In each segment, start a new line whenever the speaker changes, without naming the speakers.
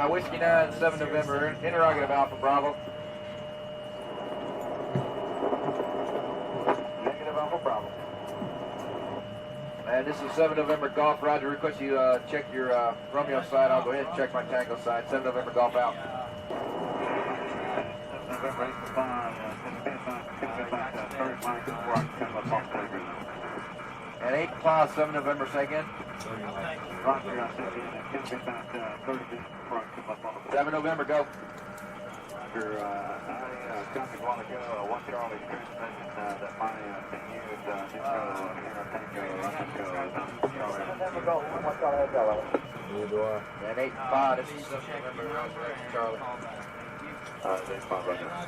Whiskey 9, 7 November, interrogative Alpha Bravo. Negative Alpha Bravo. And this is 7 November Golf. Roger, request you check your Romeo side. I'll go ahead and check my Tango side. 7 November Golf out. 7 November 8 and 8 Cloud, 7 November, say again. 7 November, go. I copied a while ago, 1 Charlie transmission that my thing used, and 8 5, this is 7 November, Charlie. 8 5, right now.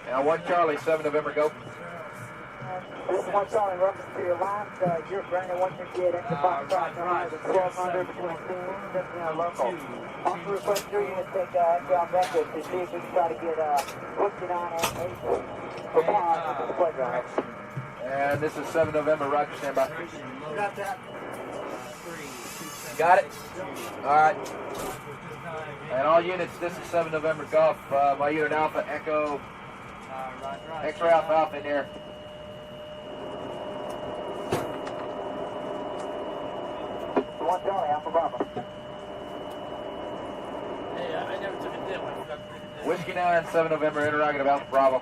Now 1 Charlie, 7 November, go.
This is 1 Charlie, in reference to your last, you're Brandon, once you get into Foxtrot, 1200 between teams, that's local. Also request your unit take inbound Nexus to see if we can try to get Whiskey 9 and 8 for pause with the playground.
And this is 7 November, Roger, stand by.
Got that.
Got it? Alright. And all units, this is 7 November Golf, my unit Alpha, Echo, X-ray Alpha Alpha in there.
One Charlie, Alpha Bravo.
Yeah, I never took a dip.
Whiskey 9, 7 November, interrogative Alpha Bravo.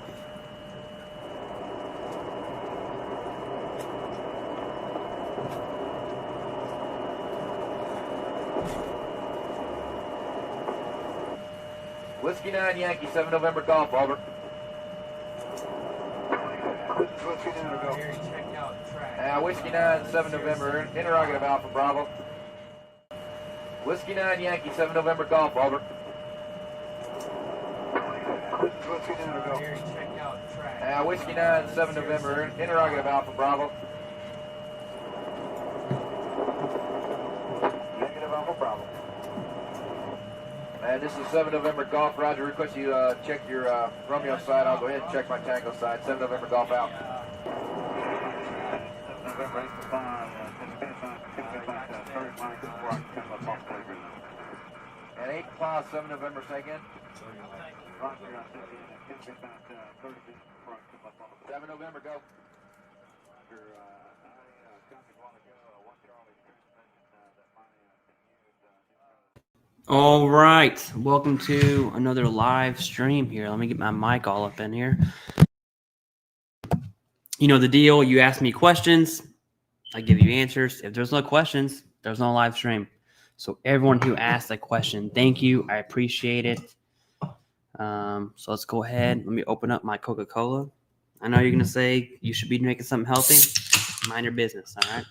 Whiskey 9, Yankee, 7 November Golf, over. Whiskey 9, go. Whiskey 9, 7 November, interrogative Alpha Bravo. Whiskey 9, Yankee, 7 November Golf, over. Whiskey 9, go. Whiskey 9, 7 November, interrogative Alpha Bravo. Negative Alpha Bravo. And this is 7 November Golf. Roger, request you check your Romeo side. I'll go ahead and check my Tango side. 7 November Golf out. 7 November 8 5, and 8 Cloud, 7 November, say again. 7 November, go.
All right, welcome to another live stream here. Let me get my mic all up in here. You know the deal. You ask me questions, I give you answers. If there's no questions, there's no live stream. So everyone who asked a question, thank you. I appreciate it. So let's go ahead. Let me open up my Coca-Cola. I know you're going to say you should be making something healthy. Mind your business, all right?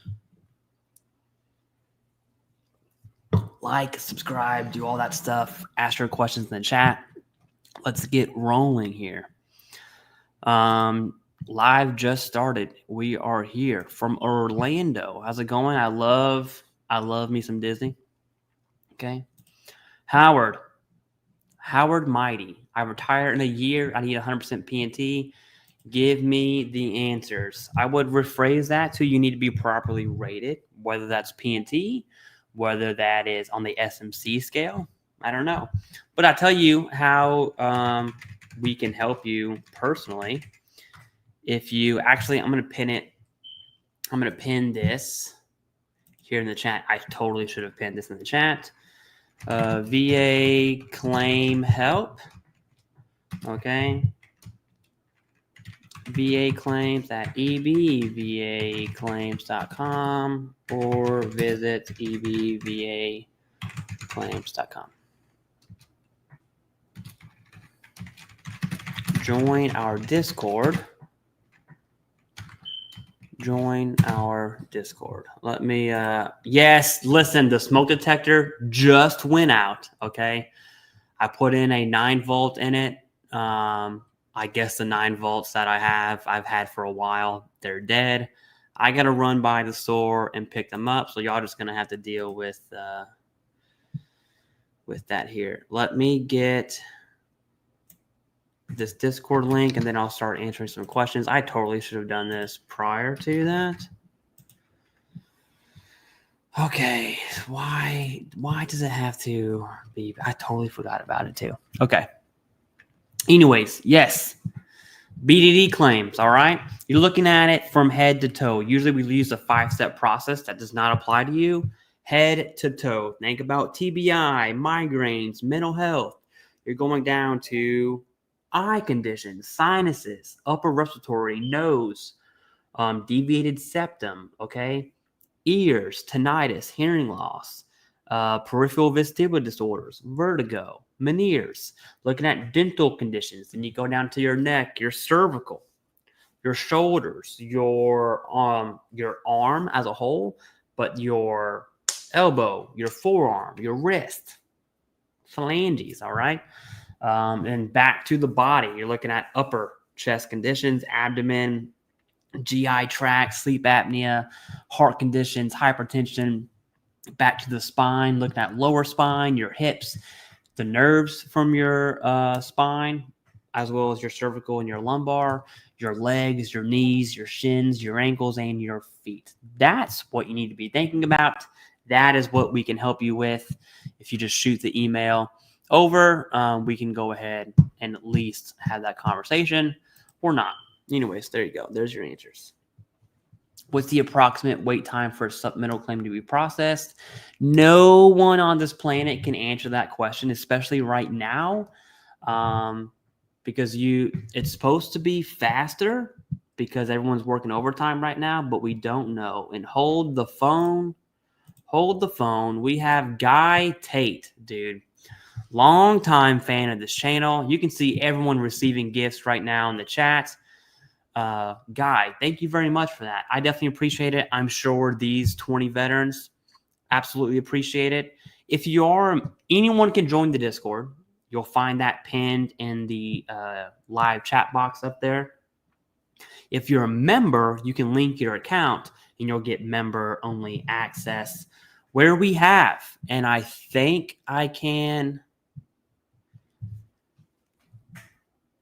Like, subscribe, do all that stuff. Ask your questions in the chat. Let's get rolling here. Live just started. We are here from Orlando. How's it going? I love me some Disney. Okay. Howard Mighty. I retire in a year. I need 100% PNT. Give me the answers. I would rephrase that to you need to be properly rated, whether that's PNT, whether that is on the SMC scale. I don't know. But I'll tell you how we can help you personally. If you actually, I'm going to pin it. I'm going to pin this here in the chat. I totally should have pinned this in the chat. VA claim help. Okay. VA claims at ebvaclaims.com or visit ebvaclaims.com. Join our Discord. Let me, yes, listen, the smoke detector just went out, okay? I put in a 9-volt in it. I guess the 9 volts that I've had for a while, they're dead. I got to run by the store and pick them up. So y'all just going to have to deal with that here. Let me get this Discord link and then I'll start answering some questions. I totally should have done this prior to that. Okay, why does it have to be? I totally forgot about it too. Okay. Anyways, yes. BDD claims, all right? You're looking at it from head to toe. Usually we use a 5-step process that does not apply to you. Head to toe. Think about TBI, migraines, mental health. You're going down to eye conditions, sinuses, upper respiratory, nose, deviated septum, okay? Ears, tinnitus, hearing loss, peripheral vestibular disorders, vertigo, Meniere's, looking at dental conditions. Then you go down to your neck, your cervical, your shoulders, your arm as a whole, but your elbow, your forearm, your wrist, phalanges, all right? And back to the body, you're looking at upper chest conditions, abdomen, GI tract, sleep apnea, heart conditions, hypertension. Back to the spine, looking at lower spine, your hips, the nerves from your spine, as well as your cervical and your lumbar, your legs, your knees, your shins, your ankles, and your feet. That's what you need to be thinking about. That is what we can help you with. If you just shoot the email over, we can go ahead and at least have that conversation or not. Anyways, there you go. There's your answers. What's the approximate wait time for a supplemental claim to be processed? No one on this planet can answer that question, especially right now, because it's supposed to be faster because everyone's working overtime right now, but we don't know. And hold the phone. We have Guy Tate, dude. Longtime fan of this channel. You can see everyone receiving gifts right now in the chat. Guy, thank you very much for that. I definitely appreciate it. I'm sure these 20 veterans absolutely appreciate it. If you are, anyone can join the Discord. You'll find that pinned in the live chat box up there. If you're a member, you can link your account and you'll get member only access where we have. And I think I can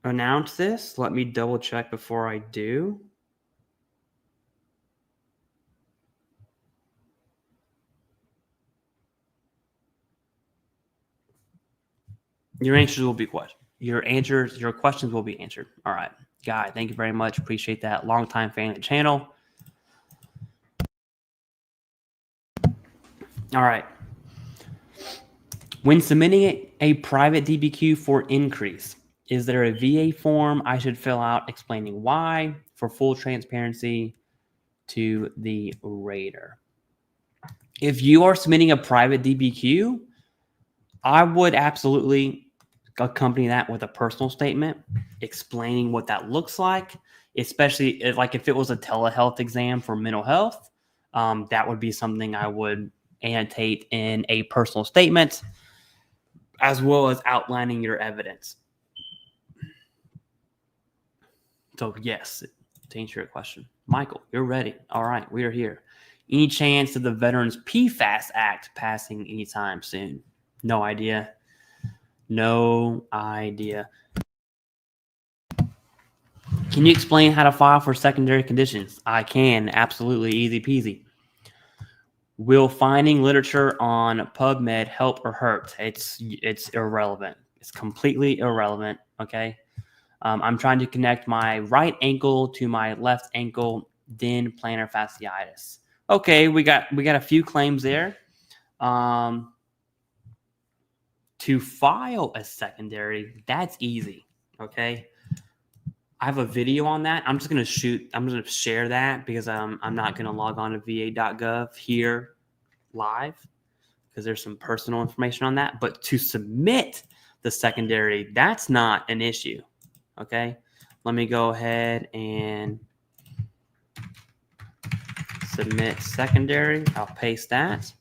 announce this. Let me double check before I do. Your answers will be questioned. Your questions will be answered. All right. Guy, thank you very much. Appreciate that. Longtime fan of the channel. All right. When submitting a private DBQ for increase, is there a VA form I should fill out explaining why for full transparency to the rater? If you are submitting a private DBQ, I would absolutely accompany that with a personal statement explaining what that looks like, especially if it was a telehealth exam for mental health. That would be something I would annotate in a personal statement, as well as outlining your evidence. So yes, to answer your question, Michael, you're ready. All right, we are here. Any chance of the Veterans PFAS Act passing anytime soon? No idea. No idea. Can you explain how to file for secondary conditions? I can. Absolutely. Easy peasy. Will finding literature on PubMed help or hurt? It's irrelevant. It's completely irrelevant. Okay. I'm trying to connect my right ankle to my left ankle, then plantar fasciitis. Okay, we got a few claims there. To file a secondary, that's easy. Okay. I have a video on that. I'm going to share that because I'm not going to log on to va.gov here live because there's some personal information on that. But to submit the secondary, that's not an issue. Okay. Let me go ahead and submit secondary. I'll paste that.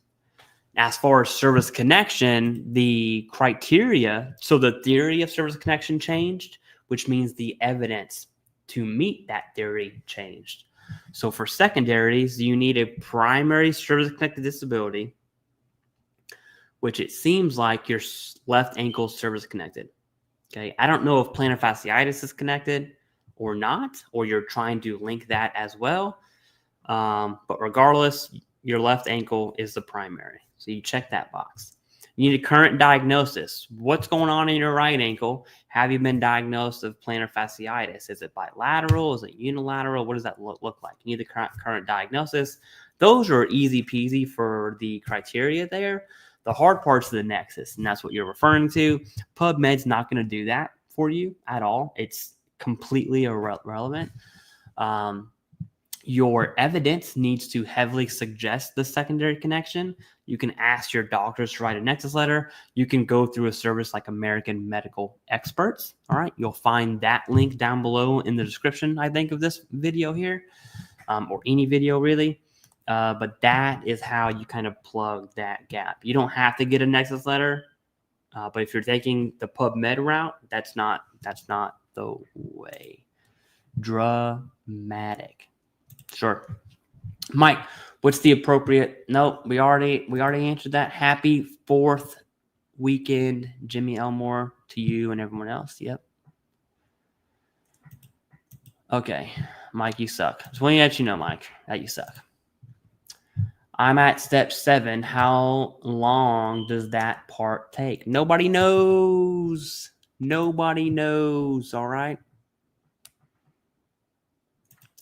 As far as service connection, the criteria, so the theory of service connection changed, which means the evidence to meet that theory changed. So for secondaries, you need a primary service-connected disability, which it seems like your left ankle service-connected. Okay, I don't know if plantar fasciitis is connected or not, or you're trying to link that as well. But regardless, your left ankle is the primary. So you check that box. You need a current diagnosis. What's going on in your right ankle? Have you been diagnosed with plantar fasciitis? Is it bilateral? Is it unilateral? What does that look like? You need the current diagnosis. Those are easy peasy for the criteria there. The hard part's the Nexus, and that's what you're referring to. PubMed's not going to do that for you at all. It's completely irrelevant. Your evidence needs to heavily suggest the secondary connection. You can ask your doctors to write a Nexus letter. You can go through a service like American Medical Experts. All right. You'll find that link down below in the description, I think, of this video here, or any video really. But that is how you kind of plug that gap. You don't have to get a Nexus letter, but if you're taking the PubMed route, that's not the way. Dramatic. Sure. Mike, what's the appropriate? No, we already answered that. Happy 4th weekend, Jimmy Elmore, to you and everyone else. Yep. Okay. Mike, you suck. Just want to let you know, Mike, that you suck. I'm at step 7. How long does that part take? Nobody knows. Nobody knows. All right.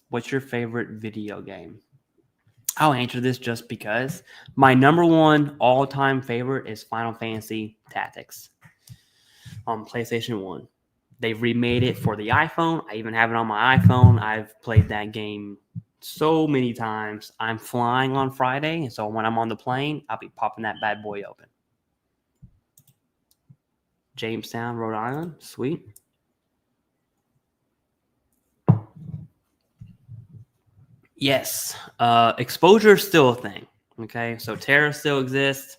What's your favorite video game? I'll answer this just because my number 1 all-time favorite is Final Fantasy Tactics on PlayStation 1. They've remade it for the iPhone. I even have it on my iPhone. I've played that game so many times. I'm flying on Friday, and so when I'm on the plane, I'll be popping that bad boy open. Jamestown, Rhode Island. Sweet. Yes, exposure is still a thing. Okay, so terror still exists.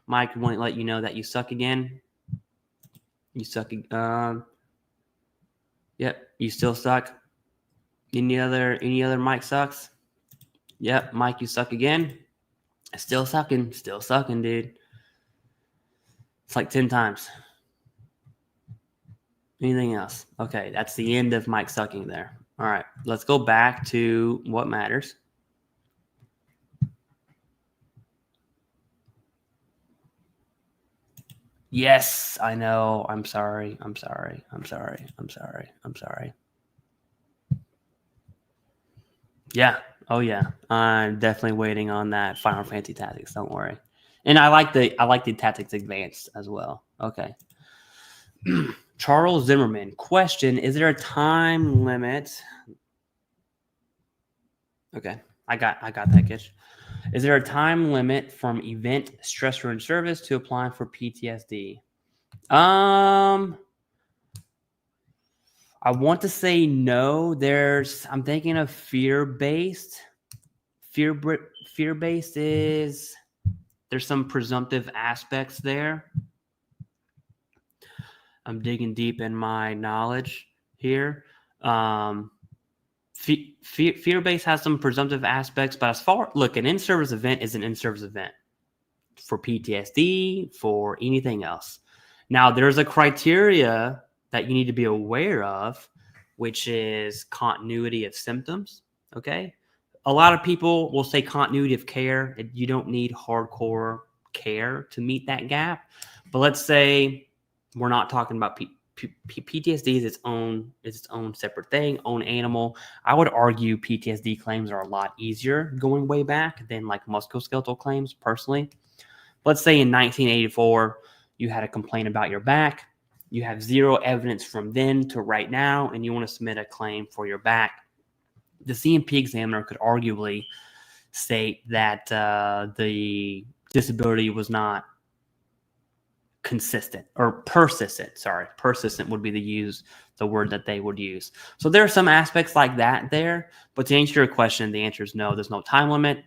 Mike won't let you know that you suck again. You suck. Yep, you still suck. Any other Mike sucks? Yep, Mike, you suck again. Still sucking, dude. It's like 10 times. Anything else? Okay, that's the end of Mike sucking there. All right, let's go back to what matters. Yes, I know. I'm sorry. Yeah. Oh yeah. I'm definitely waiting on that Final Fantasy Tactics. Don't worry. And I like the Tactics Advanced as well. Okay. Charles Zimmerman, question: is there a time limit? Okay, I got that catch. Is there a time limit from event, stressor, and service to applying for PTSD? I want to say no. I'm thinking of fear-based. Fear-based is there's some presumptive aspects there. I'm digging deep in my knowledge here. Fear-based has some presumptive aspects, but as far an in-service event is an in-service event for PTSD, for anything else. Now, there's a criteria that you need to be aware of, which is continuity of symptoms. Okay, a lot of people will say continuity of care. You don't need hardcore care to meet that gap, but let's say we're not talking about PTSD is its own separate thing, own animal. I would argue PTSD claims are a lot easier going way back than like musculoskeletal claims personally. Let's say in 1984, you had a complaint about your back. You have zero evidence from then to right now, and you want to submit a claim for your back. The CMP examiner could arguably state that the disability was not consistent or persistent. Sorry, persistent would be the word that they would use. So there are some aspects like that there, but to answer your question, the answer is no. There's no time limit.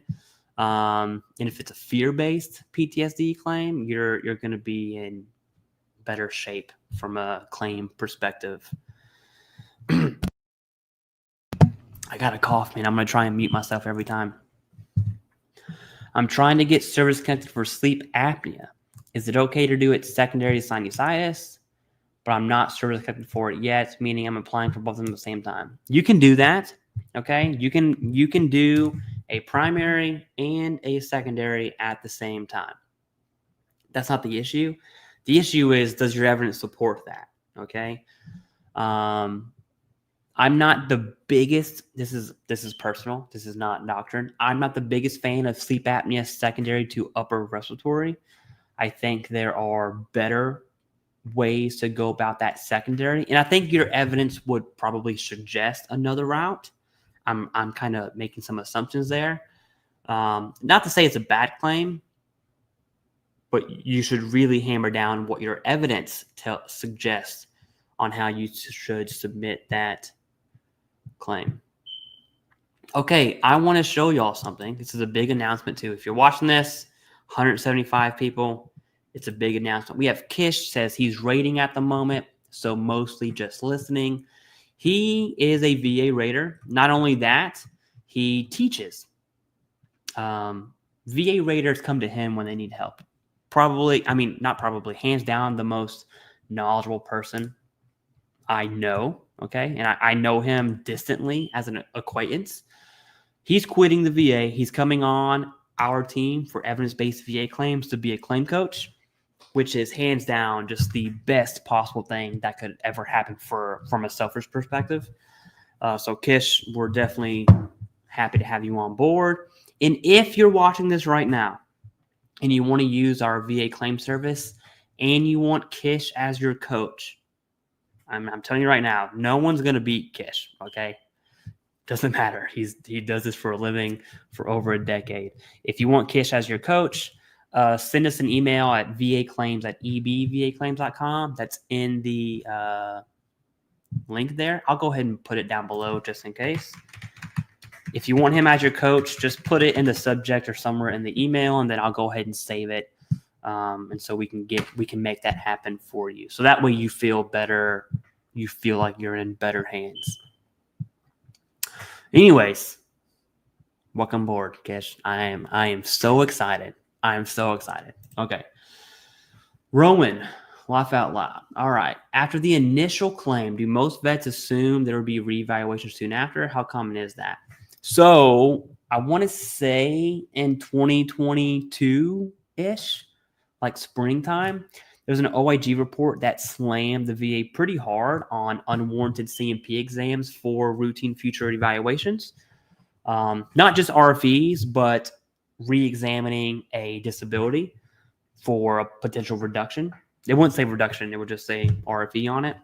And if it's a fear-based PTSD claim, you're going to be in better shape from a claim perspective. I got a cough, man. I'm going to try and mute myself every time. I'm trying to get service connected for sleep apnea. Is it okay to do it secondary to sinusitis? But I'm not service connected for it yet, meaning I'm applying for both of them at the same time. You can do that. Okay. You can do a primary and a secondary at the same time. That's not the issue. The issue is, does your evidence support that? Okay. I'm not the biggest, this is personal, this is not doctrine. I'm not the biggest fan of sleep apnea secondary to upper respiratory. I think there are better ways to go about that secondary. And I think your evidence would probably suggest another route. I'm kind of making some assumptions there. Not to say it's a bad claim, but you should really hammer down what your evidence suggests on how you should submit that claim. Okay, I want to show y'all something. This is a big announcement too. If you're watching this, 175 people, it's a big announcement. We have Kish says he's rating at the moment, so mostly just listening. He is a VA rater. Not only that, he teaches. VA raters come to him when they need help. Hands down the most knowledgeable person I know. Okay. And I know him distantly as an acquaintance. He's quitting the VA. He's coming on our team for evidence-based VA claims to be a claim coach, which is hands down just the best possible thing that could ever happen from a selfish perspective. So Kish, we're definitely happy to have you on board. And if you're watching this right now and you want to use our VA claim service and you want Kish as your coach, I'm telling you right now, no one's going to beat Kish, okay? Doesn't matter. He does this for a living for over a decade. If you want Kish as your coach, send us an email at vaclaims@ebvaclaims.com. That's in the link there. I'll go ahead and put it down below just in case. If you want him as your coach, just put it in the subject or somewhere in the email, and then I'll go ahead and save it. And so we can make that happen for you. So that way you feel better. You feel like you're in better hands. Anyways, welcome aboard, Kish. I am so excited. I am so excited. Okay. Roman, laugh out loud. All right. After the initial claim, do most vets assume there will be reevaluation soon after? How common is that? So I want to say in 2022-ish, like springtime, there's an OIG report that slammed the VA pretty hard on unwarranted CMP exams for routine future evaluations. Not just RFEs, but re-examining a disability for a potential reduction. They wouldn't say reduction, they would just say RFE on it.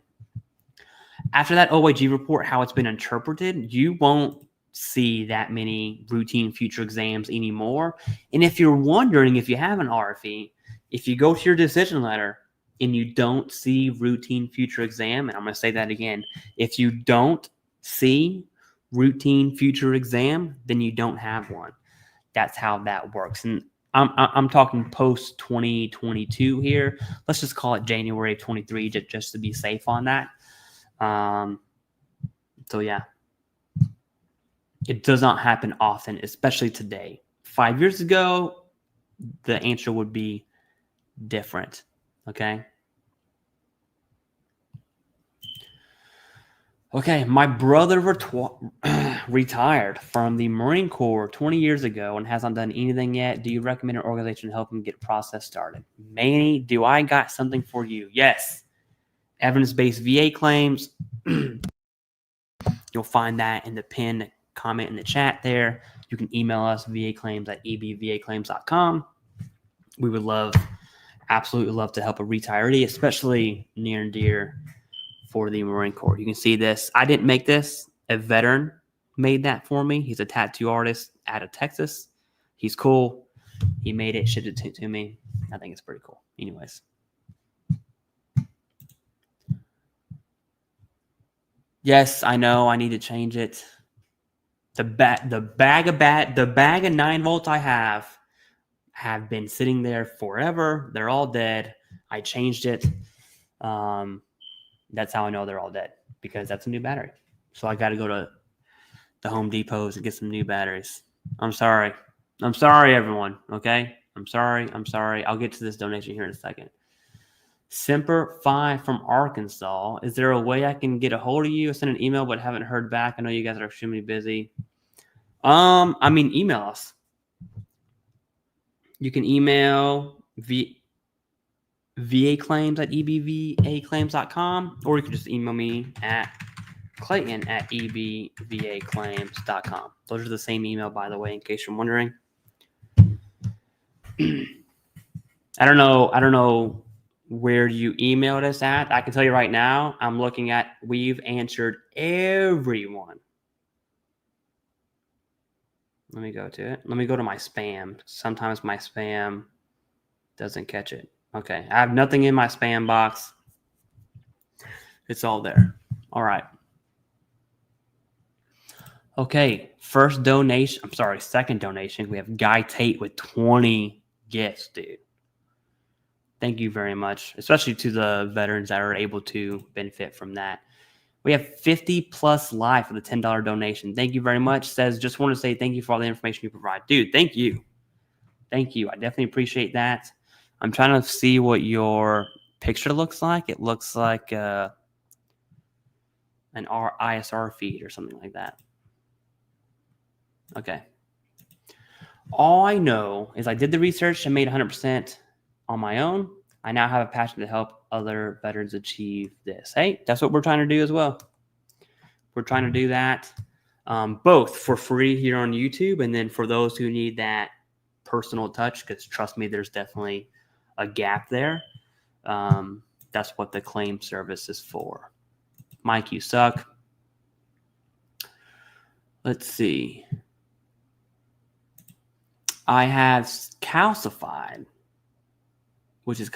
After that OIG report, how it's been interpreted, you won't see that many routine future exams anymore. And if you're wondering if you have an RFE, if you go to your decision letter and you don't see routine future exam, and I'm going to say that again, if you don't see routine future exam, then you don't have one. That's how that works. And I'm talking post 2022 here. Let's just call it January of 23 just to be safe on that. So yeah, it does not happen often, especially today. 5 years ago, the answer would be different. Okay. Okay. My brother retired from the Marine Corps 20 years ago and hasn't done anything yet. Do you recommend an organization to help him get a process started? Manny, do I got something for you? Yes. Evidence-based VA claims. You'll find that in the pinned comment in the chat there. You can email us vaclaims@ebvaclaims.com. We would absolutely love to help a retiree, especially near and dear for the Marine Corps. You can see this. I didn't make this. A veteran made that for me. He's a tattoo artist out of Texas. He's cool. He made it, shipped it to me. I think it's pretty cool. Anyways. Yes, I know. I need to change it. The bag of 9 volts I have been sitting there forever. They're all dead. I changed it. That's how I know they're all dead, because that's a new battery. So I got to go to the Home Depots and get some new batteries. I'm sorry. I'm sorry, everyone. Okay. I'm sorry. I'll get to this donation here in a second. Semper 5 from Arkansas. Is there a way I can get a hold of you? I sent an email but haven't heard back. I know you guys are extremely busy. I mean, email us. You can email vaclaims@ebvaclaims.com, or you can just email me at clayton@ebvaclaims.com. Those are the same email, by the way, in case you're wondering. I don't know where you emailed us at. I can tell you right now, I'm looking at, we've answered everyone. Let me go to it. Let me go to my spam. Sometimes my spam doesn't catch it. Okay. I have nothing in my spam box. It's all there. All right. Okay. Second donation. We have Guy Tate with 20 gifts, dude. Thank you very much, especially to the veterans that are able to benefit from that. We have 50 plus live for the $10 donation. Thank you very much. Says, just want to say thank you for all the information you provide. Dude, thank you. Thank you. I definitely appreciate that. I'm trying to see what your picture looks like. It looks like an ISR feed or something like that. Okay. All I know is I did the research and made 100% on my own. I now have a passion to help other veterans achieve this. Hey, that's what we're trying to do as well. We're trying to do that both for free here on YouTube, and then for those who need that personal touch, because trust me, there's definitely a gap there. That's what the claim service is for. Mike, you suck. Let's see. I have calcified, which is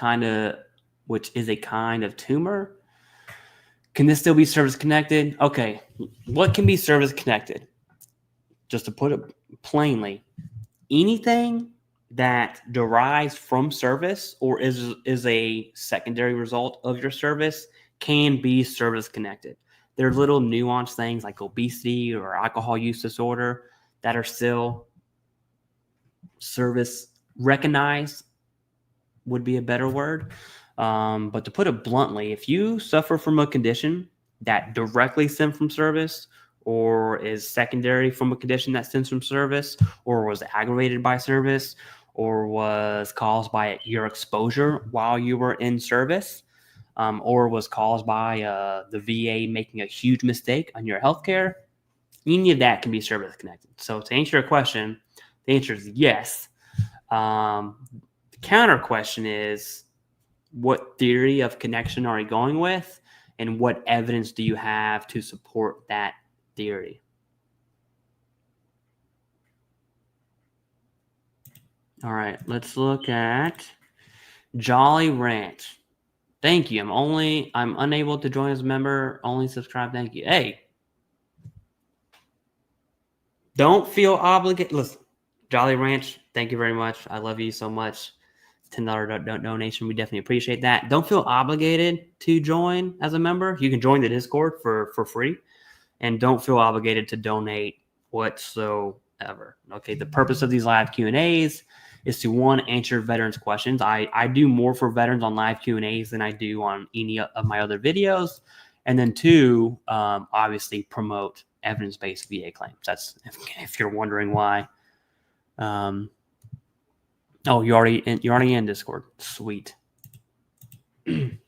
a kind of tumor. Can this still be service connected? Okay, what can be service connected? Just to put it plainly, anything that derives from service or is a secondary result of your service can be service connected. There are little nuanced things like obesity or alcohol use disorder that are still service recognized, would be a better word. But to put it bluntly, if you suffer from a condition that directly stems from service or is secondary from a condition that stems from service or was aggravated by service or was caused by your exposure while you were in service, or was caused by the VA making a huge mistake on your healthcare, any of that can be service connected. So to answer your question, the answer is yes. The counter question is, what theory of connection are you going with, and what evidence do you have to support that theory? All right, let's look at Jolly Ranch. Thank you. I'm unable to join as a member. Only subscribe. Thank you. Hey, don't feel obligated. Listen, Jolly Ranch, thank you very much. I love you so much. $10 donation. We definitely appreciate that. Don't feel obligated to join as a member. You can join the Discord for free, and don't feel obligated to donate whatsoever. Okay. The purpose of these live Q&As is to, one, answer veterans questions. I do more for veterans on live Q&As than I do on any of my other videos. And then two, obviously promote evidence-based VA claims. That's if you're wondering why. Oh, you're already in Discord. Sweet. Okay,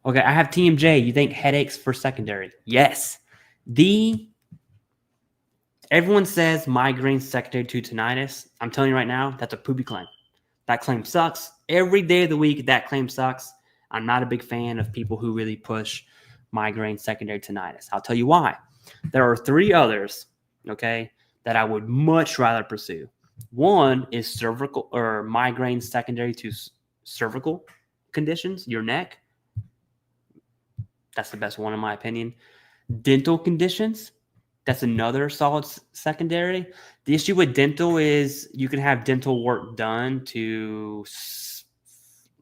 I have TMJ. You think headaches for secondary? Yes. Everyone says migraine secondary to tinnitus. I'm telling you right now, that's a poopy claim. That claim sucks. Every day of the week, that claim sucks. I'm not a big fan of people who really push migraine secondary tinnitus. I'll tell you why. There are three others, okay, that I would much rather pursue. One is cervical or migraine secondary to cervical conditions, your neck. That's the best one in my opinion. Dental conditions. That's another solid secondary. The issue with dental is you can have dental work done to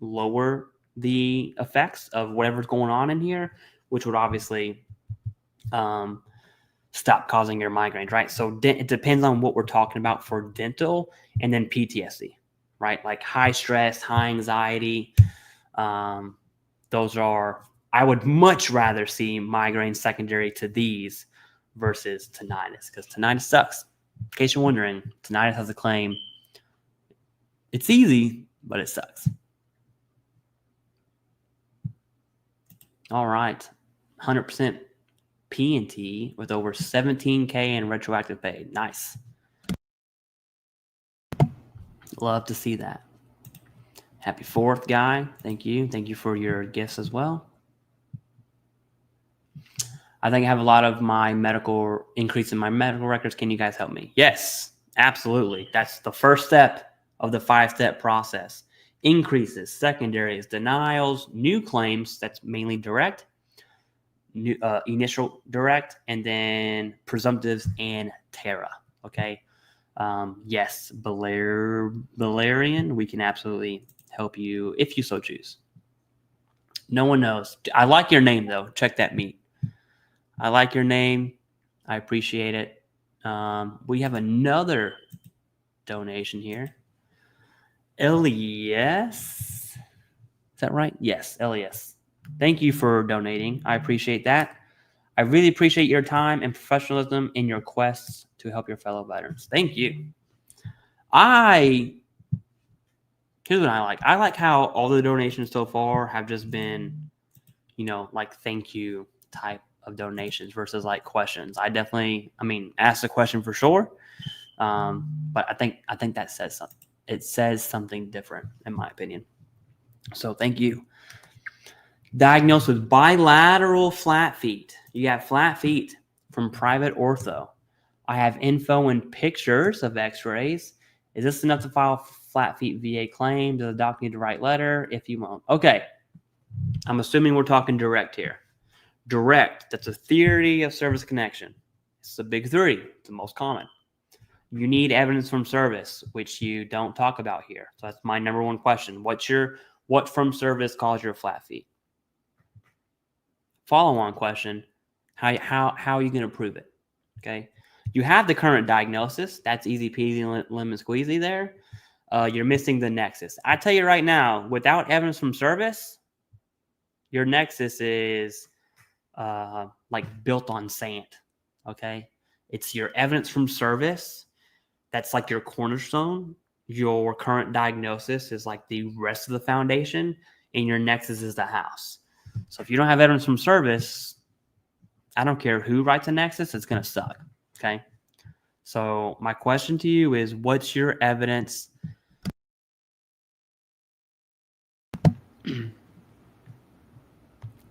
lower the effects of whatever's going on in here, which would obviously stop causing your migraines, right? So it depends on what we're talking about for dental, and then PTSD, right? Like high stress, high anxiety. Those are, I would much rather see migraine secondary to these versus tinnitus, because tinnitus sucks. In case you're wondering, tinnitus has a claim. It's easy, but it sucks. All right. 100% P&T with over $17K in retroactive pay. Nice. Love to see that. Happy 4th, Guy. Thank you. Thank you for your gifts as well. I think I have a lot of my increase in my medical records. Can you guys help me? Yes, absolutely. That's the first step of the 5-step process. Increases, secondaries, denials, new claims. That's mainly direct, initial direct, and then presumptives and Terra. Okay. Yes, Valerian, we can absolutely help you if you so choose. No one knows. I like your name though. Check that meet. I like your name. I appreciate it. We have another donation here. Elias. Is that right? Yes, Elias. Thank you for donating. I appreciate that. I really appreciate your time and professionalism in your quests to help your fellow veterans. Thank you. Here's what I like. I like how all the donations so far have just been, like thank you type of donations versus like questions. I ask the question for sure. But I think that says something. It says something different in my opinion. So thank you. Diagnosed with bilateral flat feet. You got flat feet from private ortho. I have info and pictures of x-rays. Is this enough to file flat feet VA claim? Does the doc need to write letter? If you won't. Okay. I'm assuming we're talking direct here. Direct. That's a theory of service connection. It's a big 3. It's the most common. You need evidence from service, which you don't talk about here. So that's my number one question. What from service caused your flat feet? Follow-on question, how are you going to prove it? Okay. You have the current diagnosis. That's easy peasy, lemon squeezy there. You're missing the nexus. I tell you right now, without evidence from service, your nexus is like built on sand. Okay. It's your evidence from service. That's like your cornerstone. Your current diagnosis is like the rest of the foundation, and your nexus is the house. So if you don't have evidence from service, I don't care who writes a nexus, it's going to suck. Okay. So my question to you is, what's your evidence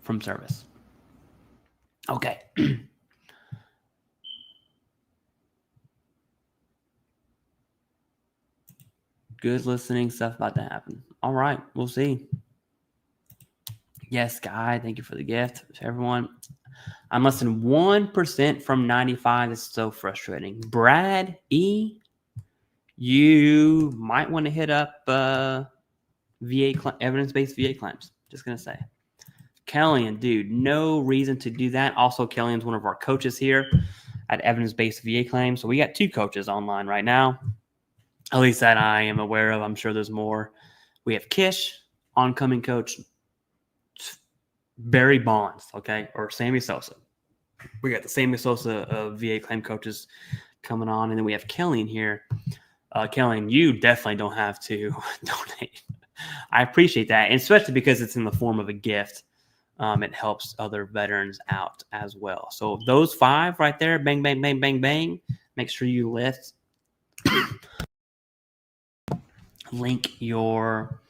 from service? Okay. Good listening, stuff about to happen. All right, we'll see. Yes, Guy, thank you for the gift. To everyone, I'm less than 1% from 95. This is so frustrating. Brad E, you might want to hit up evidence-based VA claims. Just gonna say. Kellyan, dude, no reason to do that. Also, Kellyan's one of our coaches here at evidence-based VA claims. So we got 2 coaches online right now. At least that I am aware of. I'm sure there's more. We have Kish, oncoming coach, Barry Bonds, okay, or Sammy Sosa. We got the Sammy Sosa VA claim coaches coming on, and then we have Kellyan here. Kellyan, you definitely don't have to donate. I appreciate that, and especially because it's in the form of a gift. It helps other veterans out as well. So those 5 right there, bang, bang, bang, bang, bang. Make sure you link your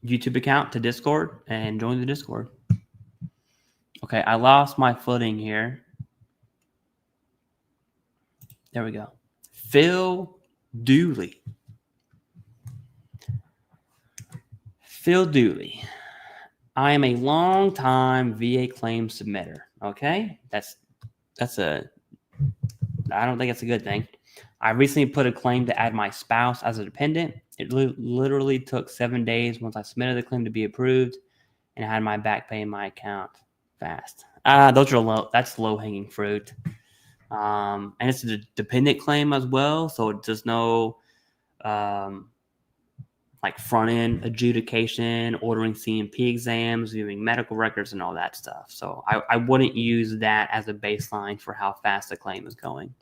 YouTube account to Discord and join the Discord. Okay, I lost my footing here. There we go. Phil Dooley. I am a long-time VA claim submitter. Okay, I don't think it's a good thing. I recently put a claim to add my spouse as a dependent. It literally took 7 days once I submitted the claim to be approved, and I had my back pay in my account fast. That's low-hanging fruit. And it's a dependent claim as well, so there's no like front-end adjudication, ordering CMP exams, viewing medical records, and all that stuff. So I wouldn't use that as a baseline for how fast the claim is going.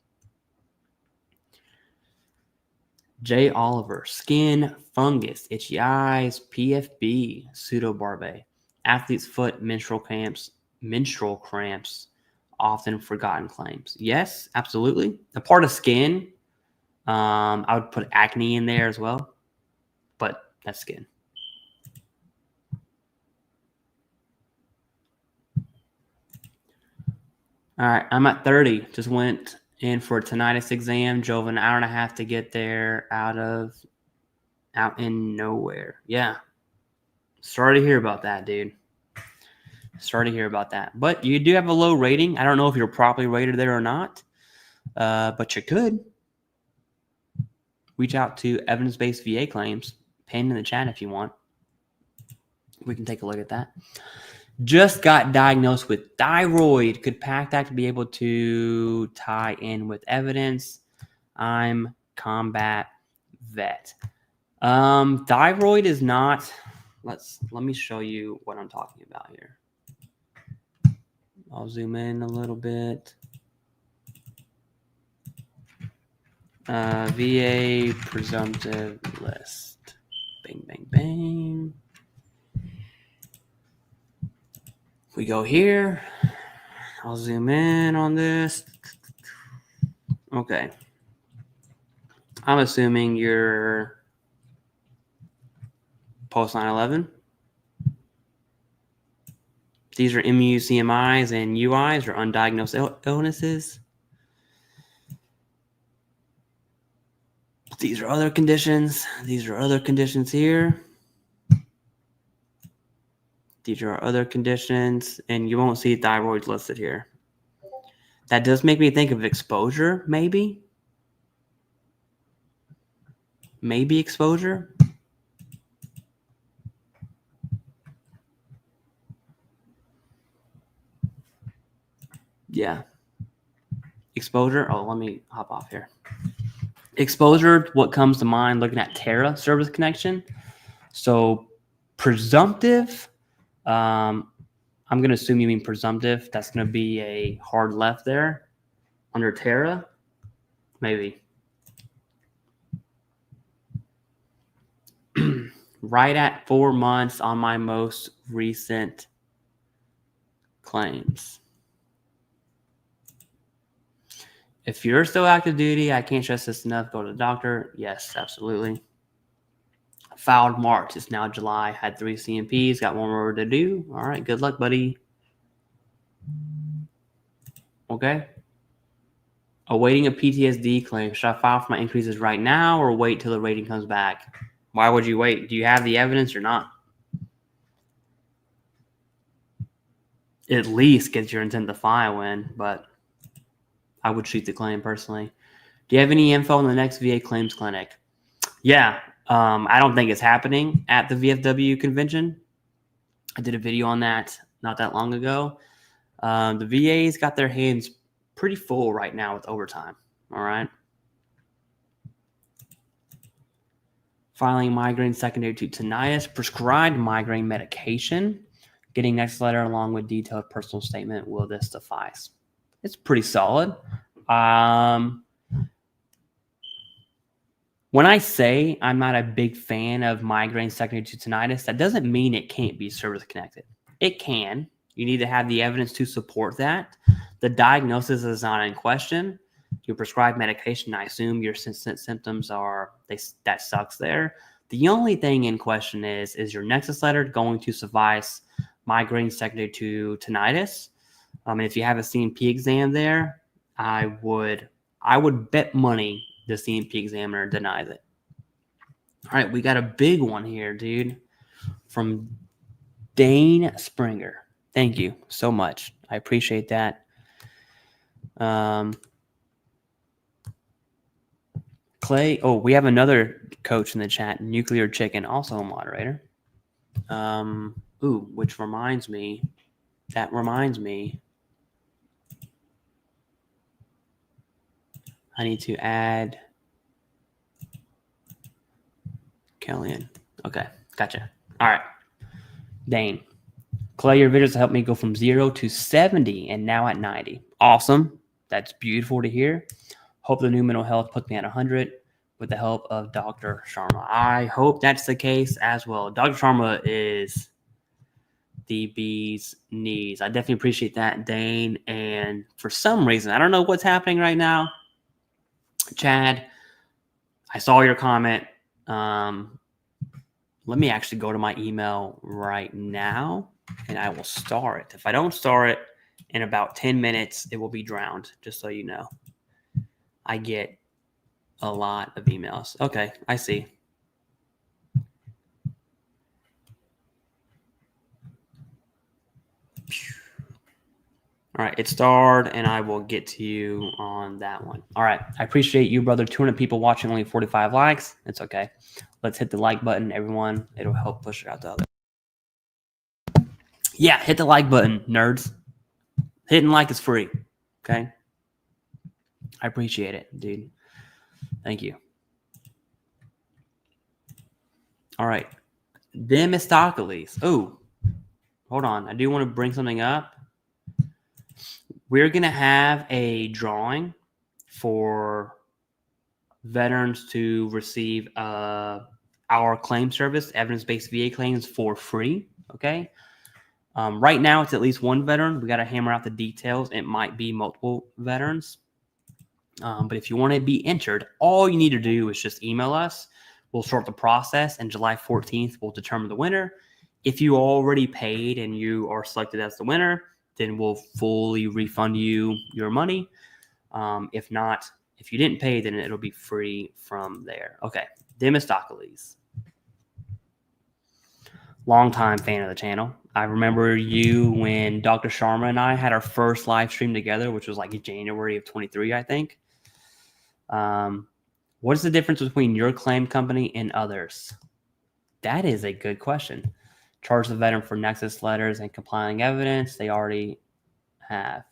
J. Oliver, skin, fungus, itchy eyes, PFB, pseudobarbe, athlete's foot, menstrual cramps, often forgotten claims. Yes, absolutely. A part of skin, I would put acne in there as well, but that's skin. All right, I'm at 30. Just went in for a tinnitus exam. Drove an hour and a half to get there out in nowhere. Yeah. Sorry to hear about that, dude. Sorry to hear about that. But you do have a low rating. I don't know if you're properly rated there or not, but you could. Reach out to evidence-based VA claims. Pin in the chat if you want. We can take a look at that. Just got diagnosed with thyroid. Could PACT Act be able to tie in with evidence? I'm combat vet. Thyroid is not. Let me show you what I'm talking about here. I'll zoom in a little bit. VA presumptive list. Bang, bang, bang. We go here. I'll zoom in on this. Okay. I'm assuming you're post 9/11. These are MU-CMIs and UIs or undiagnosed illnesses. These are other conditions. These are other conditions here. These are other conditions, and you won't see thyroids listed here. That does make me think of exposure, maybe. Maybe exposure. Yeah. Exposure. Oh, let me hop off here. Exposure, what comes to mind looking at Terra service connection. So presumptive, I'm going to assume you mean presumptive. That's going to be a hard left there under Terra. Maybe. Right at 4 months on my most recent claims. If you're still active duty, I can't stress this enough. Go to the doctor. Yes, absolutely. Filed March. It's now July. Had 3 CMPs. Got 1 more to do. All right. Good luck, buddy. Okay. Awaiting a PTSD claim. Should I file for my increases right now or wait till the rating comes back? Why would you wait? Do you have the evidence or not? At least get your intent to file in, but I would treat the claim personally. Do you have any info on the next VA claims clinic? Yeah. I don't think it's happening at the VFW convention. I did a video on that not that long ago. The VA's got their hands pretty full right now with overtime. All right. Filing migraine secondary to tinnitus, prescribed migraine medication, getting next letter along with detailed personal statement. Will this suffice? It's pretty solid. When I say I'm not a big fan of migraine secondary to tinnitus, that doesn't mean it can't be service connected. It can. You need to have the evidence to support that. The diagnosis is not in question. You prescribe medication. I assume your symptoms are, that sucks there. The only thing in question is your Nexus letter going to suffice migraine secondary to tinnitus? And if you have a CMP exam there, I would bet money the CMP examiner denies it. All right, we got a big one here, dude, from Dane Springer. Thank you so much. I appreciate that. Clay, we have another coach in the chat, Nuclear Chicken, also a moderator. Which reminds me, I need to add Kellyanne. Okay, gotcha. All right. Dane. Clay, your videos helped me go from 0 to 70 and now at 90. Awesome. That's beautiful to hear. Hope the new mental health puts me at 100 with the help of Dr. Sharma. I hope that's the case as well. Dr. Sharma is the bee's knees. I definitely appreciate that, Dane. And for some reason, I don't know what's happening right now. Chad, I saw your comment. Let me actually go to my email right now and I will star it. If I don't star it in about 10 minutes, it will be drowned, just so you know. I get a lot of emails. Okay, I see. All right, it's starred, and I will get to you on that one. All right, I appreciate you, brother. 200 people watching, only 45 likes. It's okay. Let's hit the like button, everyone. It'll help push it out to others. Yeah, hit the like button, nerds. Hitting like is free, okay? I appreciate it, dude. Thank you. All right. Demistocles. Oh, hold on. I do want to bring something up. We're going to have a drawing for veterans to receive our claim service, evidence-based VA claims, for free, okay? Right now, it's at least one veteran. We got to hammer out the details. It might be multiple veterans. But if you want to be entered, all you need to do is just email us. We'll start the process, and July 14th, we'll determine the winner. If you already paid and you are selected as the winner, then we'll fully refund you your money. If not, if you didn't pay, then it'll be free from there. Okay, Demistocles. Longtime fan of the channel. I remember you when Dr. Sharma and I had our first live stream together, which was like January of 23, I think. What is the difference between your claim company and others? That is a good question. Charge the veteran for Nexus letters and compiling evidence. They already have.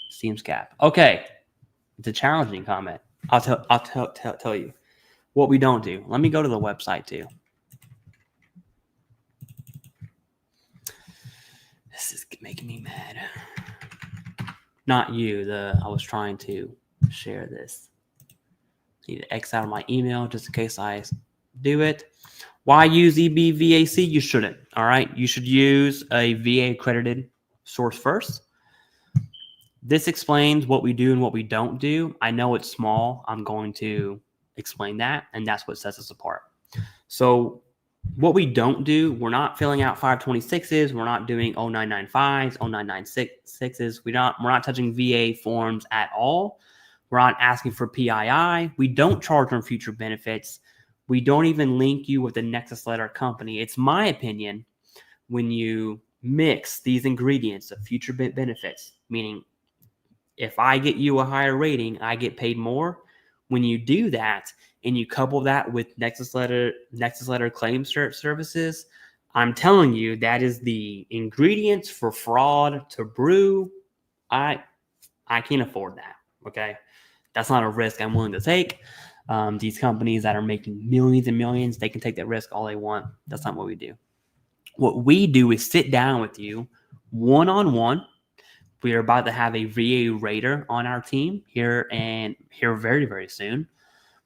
Seems cap. Okay. It's a challenging comment. I'll tell you what we don't do. Let me go to the website too. This is making me mad. Not you. I was trying to share this. Need to X out of my email just in case I do it. Why use EBVAC? You shouldn't. All right. You should use a VA accredited source first. This explains what we do and what we don't do. I know it's small. I'm going to explain that, and that's what sets us apart. So what we don't do, we're not filling out 526s. We're not doing 0995s, 0996s. We're not touching VA forms at all. We're not asking for PII. We don't charge on future benefits. We don't even link you with a Nexus letter company. It's my opinion, when you mix these ingredients of future benefits, meaning if I get you a higher rating, I get paid more. When you do that and you couple that with Nexus letter claim services, I'm telling you that is the ingredients for fraud to brew. I can't afford that. Okay, that's not a risk I'm willing to take. These companies that are making millions and millions, they can take that risk all they want. That's not what we do. What we do is sit down with you one-on-one. We are about to have a VA rater on our team here very, very soon.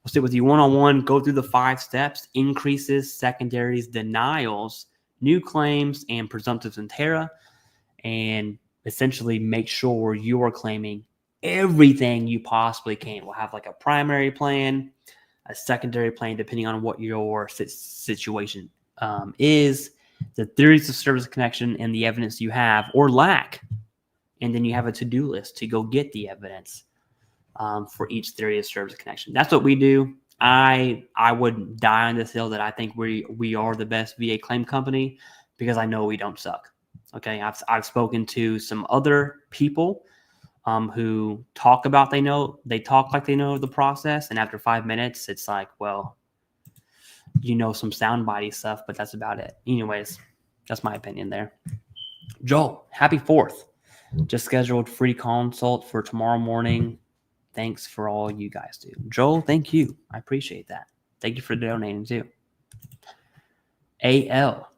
We'll sit with you one-on-one, go through the 5 steps: increases, secondaries, denials, new claims, and presumptives and terra, and essentially make sure you are claiming everything you possibly can. We'll have like a primary plan, a secondary plan, depending on what your situation is, the theories of service connection, and the evidence you have or lack. And then you have a to-do list to go get the evidence for each theory of service connection. That's what we do. I would die on this hill that I think we are the best VA claim company, because I know we don't suck. Okay, I've spoken to some other people who talk like they know the process, and after 5 minutes, it's like, well, you know, some soundbitey stuff, but that's about it. Anyways, that's my opinion there. Joel, happy 4th. Just scheduled free consult for tomorrow morning. Thanks for all you guys do. Joel, thank you. I appreciate that. Thank you for donating too. AL.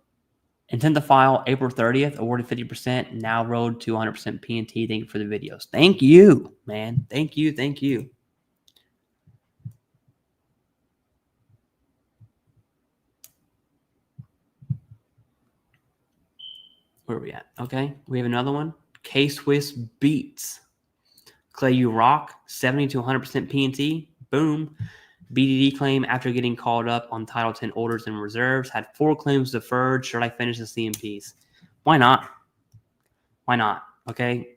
Intent to file April 30th, awarded 50%, now road to 100% P&T. Thank you for the videos. Thank you, man. Thank you. Thank you. Where are we at? Okay, we have another one. K-Swiss Beats. Clay, you rock. 70 to 100% P&T. Boom. BDD claim after getting called up on Title 10 orders and reserves. Had 4 claims deferred. Should I finish the CMPs? Why not? Why not? Okay.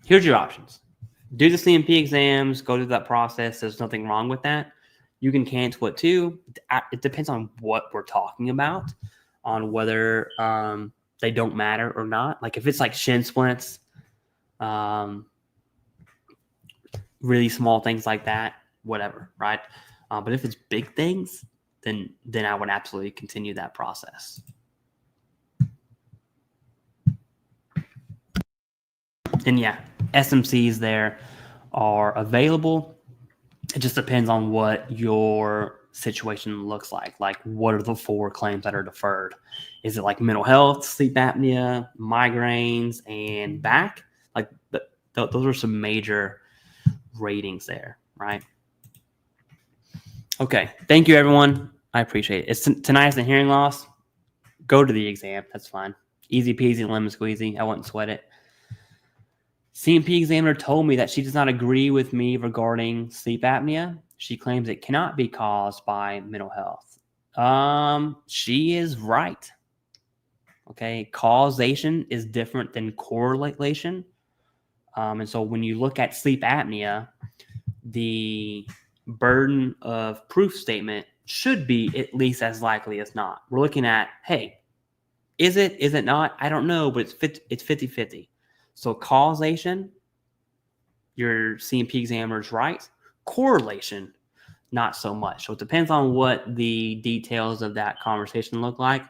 Here's your options. Do the CMP exams. Go through that process. There's nothing wrong with that. You can cancel it too. It depends on what we're talking about, on whether they don't matter or not. Like if it's like shin splints, really small things like that, whatever, right? But if it's big things, then I would absolutely continue that process. And yeah, SMCs there are available. It just depends on what your situation looks like. Like, what are the 4 claims that are deferred? Is it like mental health, sleep apnea, migraines, and back? Like, those are some major ratings there, right? Okay. Thank you, everyone. I appreciate it. It's tinnitus and hearing loss. Go to the exam. That's fine. Easy peasy, lemon squeezy. I wouldn't sweat it. CMP examiner told me that she does not agree with me regarding sleep apnea. She claims it cannot be caused by mental health. She is right. Okay. Causation is different than correlation. And so when you look at sleep apnea, the burden of proof statement should be at least as likely as not. We're looking at, hey, is it not? I don't know, but it's 50-50. So causation, your CMP examiner is right. Correlation, not so much. So it depends on what the details of that conversation look like.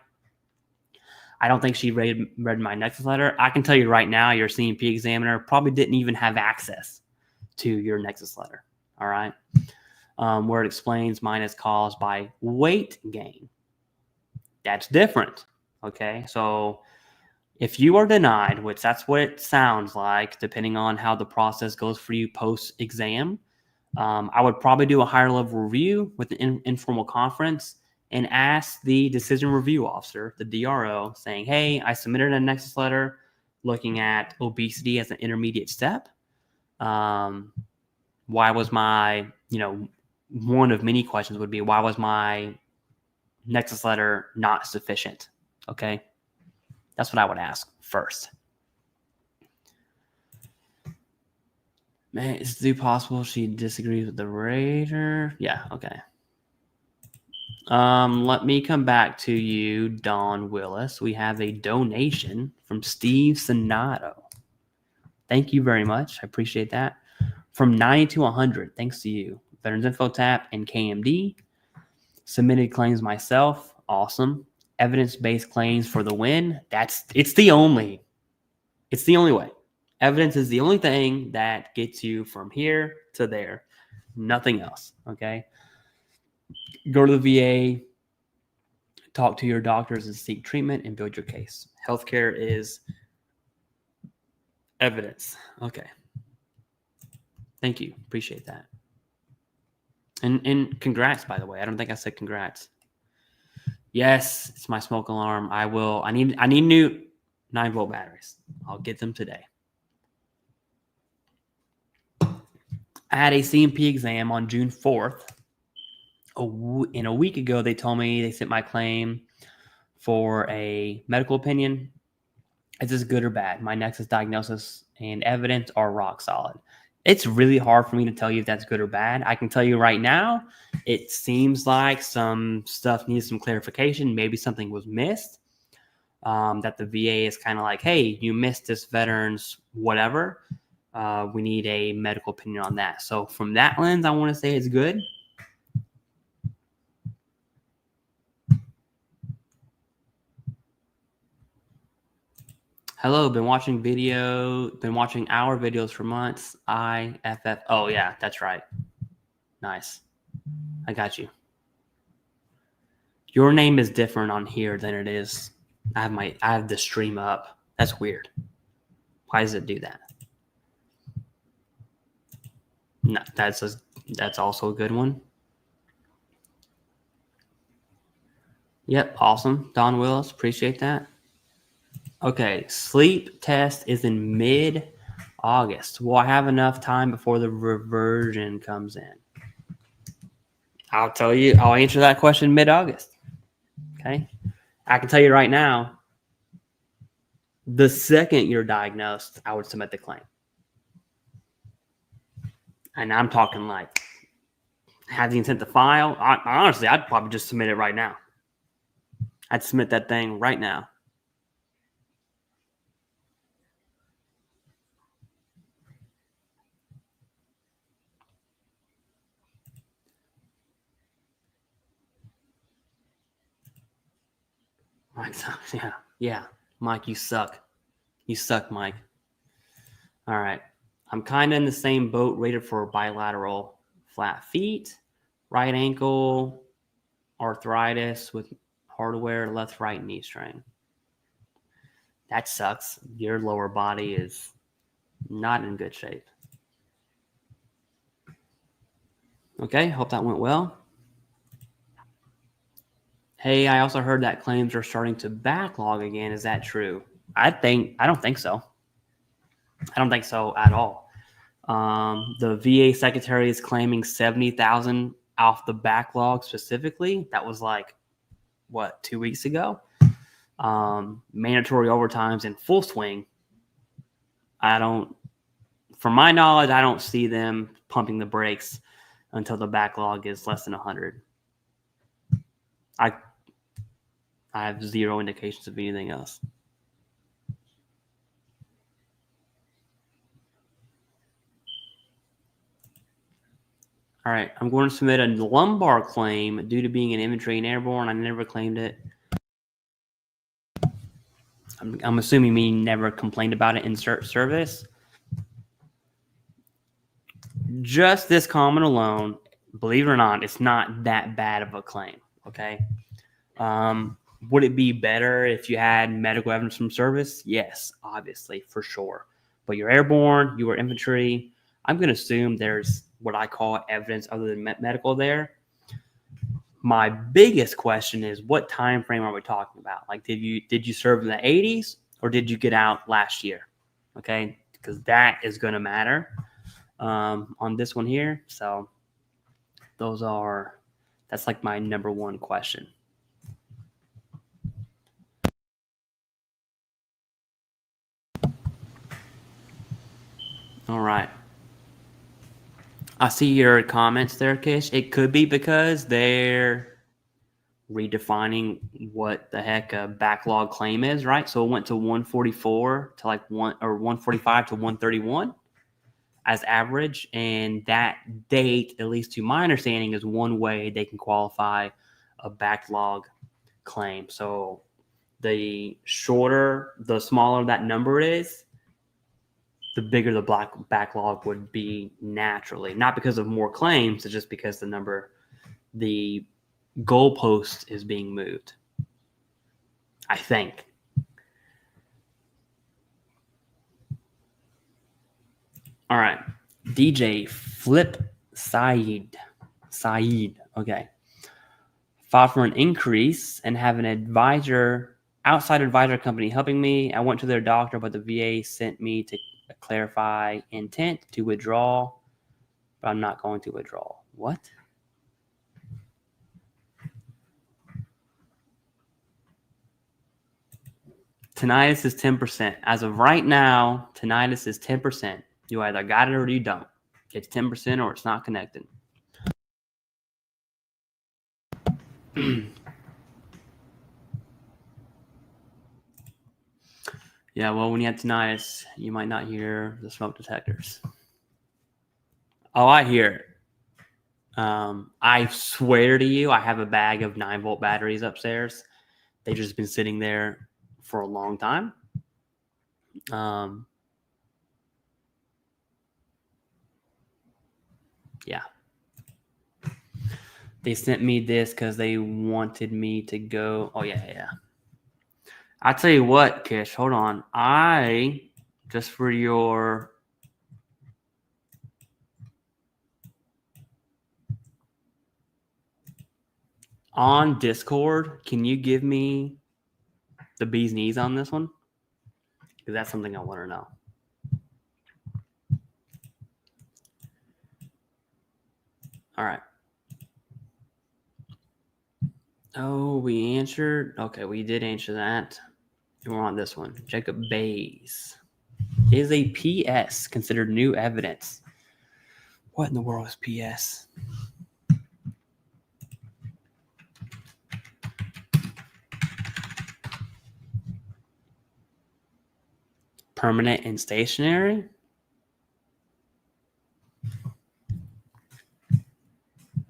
I don't think she read my Nexus letter. I can tell you right now, your CMP examiner probably didn't even have access to your Nexus letter. All right. Where it explains mine is caused by weight gain. That's different. Okay. So if you are denied, which that's what it sounds like, depending on how the process goes for you post-exam, I would probably do a higher level review with an informal conference and ask the decision review officer, the DRO, saying, hey, I submitted a Nexus letter looking at obesity as an intermediate step. Why was my, one of many questions would be, why was my Nexus letter not sufficient? Okay. That's what I would ask first. Man, is it possible she disagrees with the rater? Yeah, okay. Let me come back to you, Don Willis. We have a donation from Steve Sonato. Thank you very much. I appreciate that. From 90 to 100, thanks to you. Veterans Info Tap and KMD. Submitted claims myself. Awesome. Evidence-based claims for the win. It's the only way. Evidence is the only thing that gets you from here to there. Nothing else. Okay. Go to the VA, talk to your doctors and seek treatment and build your case. Healthcare is evidence. Okay. Thank you. Appreciate that. And congrats, by the way. I don't think I said congrats. Yes, it's my smoke alarm. I need new 9-volt batteries. I'll get them today. I had a CMP exam on June 4th. And a week ago, they told me they sent my claim for a medical opinion. Is this good or bad? My Nexus diagnosis and evidence are rock solid. It's really hard for me to tell you if that's good or bad. I can tell you right now, it seems like some stuff needs some clarification. Maybe something was missed. That the VA is kind of like, hey, you missed this veteran's whatever. We need a medical opinion on that. So from that lens, I want to say it's good. Hello, been watching our videos for months. IFF. Oh, yeah, that's right. Nice. I got you. Your name is different on here than it is. I have the stream up. That's weird. Why does it do that? No, that's also a good one. Yep, awesome. Don Willis, appreciate that. Okay, sleep test is in mid-August. Will I have enough time before the reversion comes in? I'll tell you, I'll answer that question mid-August. Okay? I can tell you right now, the second you're diagnosed, I would submit the claim. And I'm talking like, have the intent to file. Honestly, I'd probably just submit it right now. I'd submit that thing right now. Yeah. Mike, you suck. You suck, Mike. All right. I'm kind of in the same boat, rated for bilateral flat feet, right ankle, arthritis with hardware, left right knee strain. That sucks. Your lower body is not in good shape. Okay, hope that went well. Hey, I also heard that claims are starting to backlog again. Is that true? I don't think so. I don't think so at all. The VA secretary is claiming 70,000 off the backlog specifically. That was like, what, 2 weeks ago? Mandatory overtimes in full swing. From my knowledge, I don't see them pumping the brakes until the backlog is less than 100. I have zero indications of anything else. All right, I'm going to submit a lumbar claim due to being in infantry and airborne. I never claimed it. I'm assuming you mean never complained about it in service. Just this comment alone, believe it or not, it's not that bad of a claim. Okay. Would it be better if you had medical evidence from service? Yes, obviously, for sure. But you're airborne, you were infantry. I'm going to assume there's what I call evidence other than medical there. My biggest question is, what time frame are we talking about? Like, did you serve in the 80s or did you get out last year? Okay, because that is going to matter on this one here. So that's like my number one question. All right. I see your comments there, Kish. It could be because they're redefining what the heck a backlog claim is, right? So it went to 144 to like 145 to 131 as average. And that date, at least to my understanding, is one way they can qualify a backlog claim. So the smaller that number is, the bigger the backlog would be naturally. Not because of more claims, it's just because the goalpost is being moved, I think. All right. DJ Flip Saeed. Okay. Filed for an increase and have an outside advisor company helping me. I went to their doctor, but the VA sent me to clarify intent to withdraw, but I'm not going to withdraw. What? Tinnitus is 10%. As of right now, tinnitus is 10%. You either got it or you don't. It's 10% or it's not connected. Yeah, well, when you have tinnitus, you might not hear the smoke detectors. Oh, I hear it. I swear to you, I have a bag of 9-volt batteries upstairs. They've just been sitting there for a long time. Yeah. They sent me this because they wanted me to go. Oh, yeah. I tell you what, Kish, hold on. Just for your... On Discord, can you give me the bee's knees on this one? Because that's something I want to know. All right. Oh, we answered. Okay, we did answer that. And we're on this one. Jacob Bays. Is a PS considered new evidence? What in the world is PS? Permanent and stationary?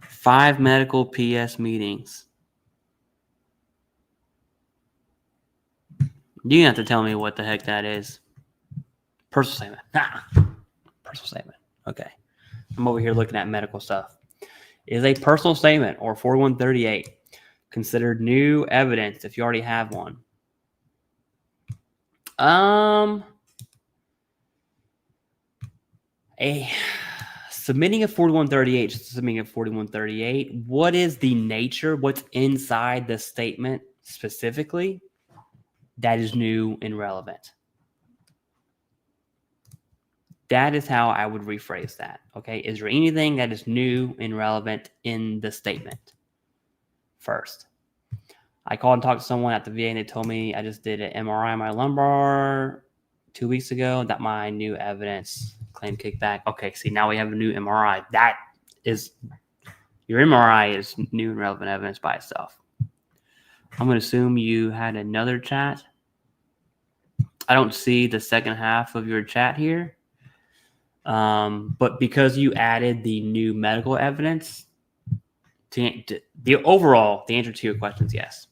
Five medical PS meetings. You have to tell me what the heck that is. Personal statement. Personal statement. Okay. I'm over here looking at medical stuff. Is a personal statement or 4138 considered new evidence if you already have one? Submitting a 4138, what is the nature, what's inside the statement specifically that is new and relevant? That is how I would rephrase that. Okay. Is there anything that is new and relevant in the statement? First, I called and talked to someone at the VA and they told me I just did an MRI on my lumbar 2 weeks ago. That my new evidence claim kickback. Okay. See, now we have a new MRI. That is, your MRI is new and relevant evidence by itself. I'm going to assume you had another chat. I don't see the second half of your chat here. But because you added the new medical evidence, the answer to your question is yes.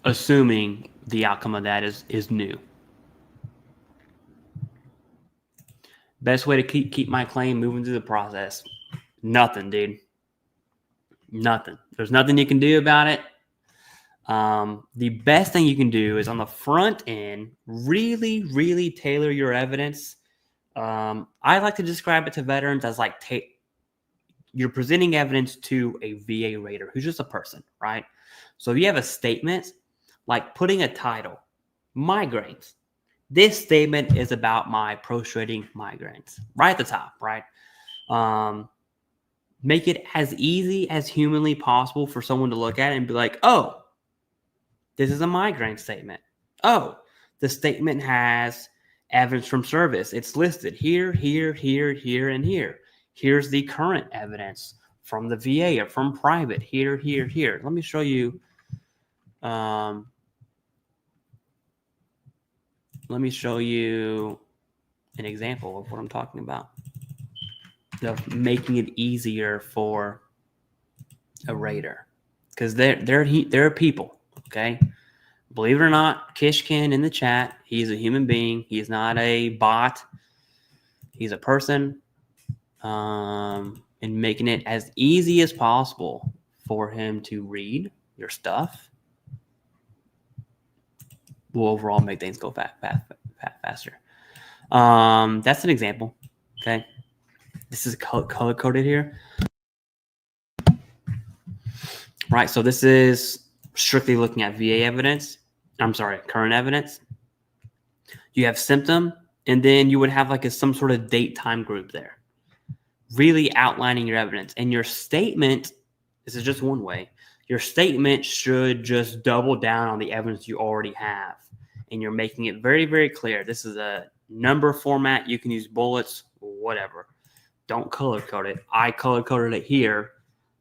Assuming the outcome of that is new. Best way to keep my claim moving through the process? Nothing, dude. Nothing. There's nothing you can do about it. The best thing you can do is on the front end, really, really tailor your evidence. I like to describe it to veterans as like you're presenting evidence to a VA rater who's just a person, right? So if you have a statement, like putting a title, migraines. This statement is about my prostrating migraines, right at the top, right? Make it as easy as humanly possible for someone to look at it and be like, oh, this is a migraine statement. Oh, the statement has evidence from service. It's listed here, here, here, here, and here. Here's the current evidence from the VA or from private. Here, here, here. Let me show you. Let me show you an example of what I'm talking about. Of making it easier for a rater, because they're people. Okay, believe it or not, Kishkin in the chat, he's a human being. He's not a bot. He's a person. And making it as easy as possible for him to read your stuff will overall make things go faster. That's an example. Okay, this is color coded here. Right, so this is strictly looking at VA evidence. I'm sorry, current evidence. You have symptom, and then you would have like some sort of date time group there, really outlining your evidence. And your statement, this is just one way, your statement should just double down on the evidence you already have. And you're making it very, very clear. This is a number format. You can use bullets, whatever. Don't color code it. I color coded it here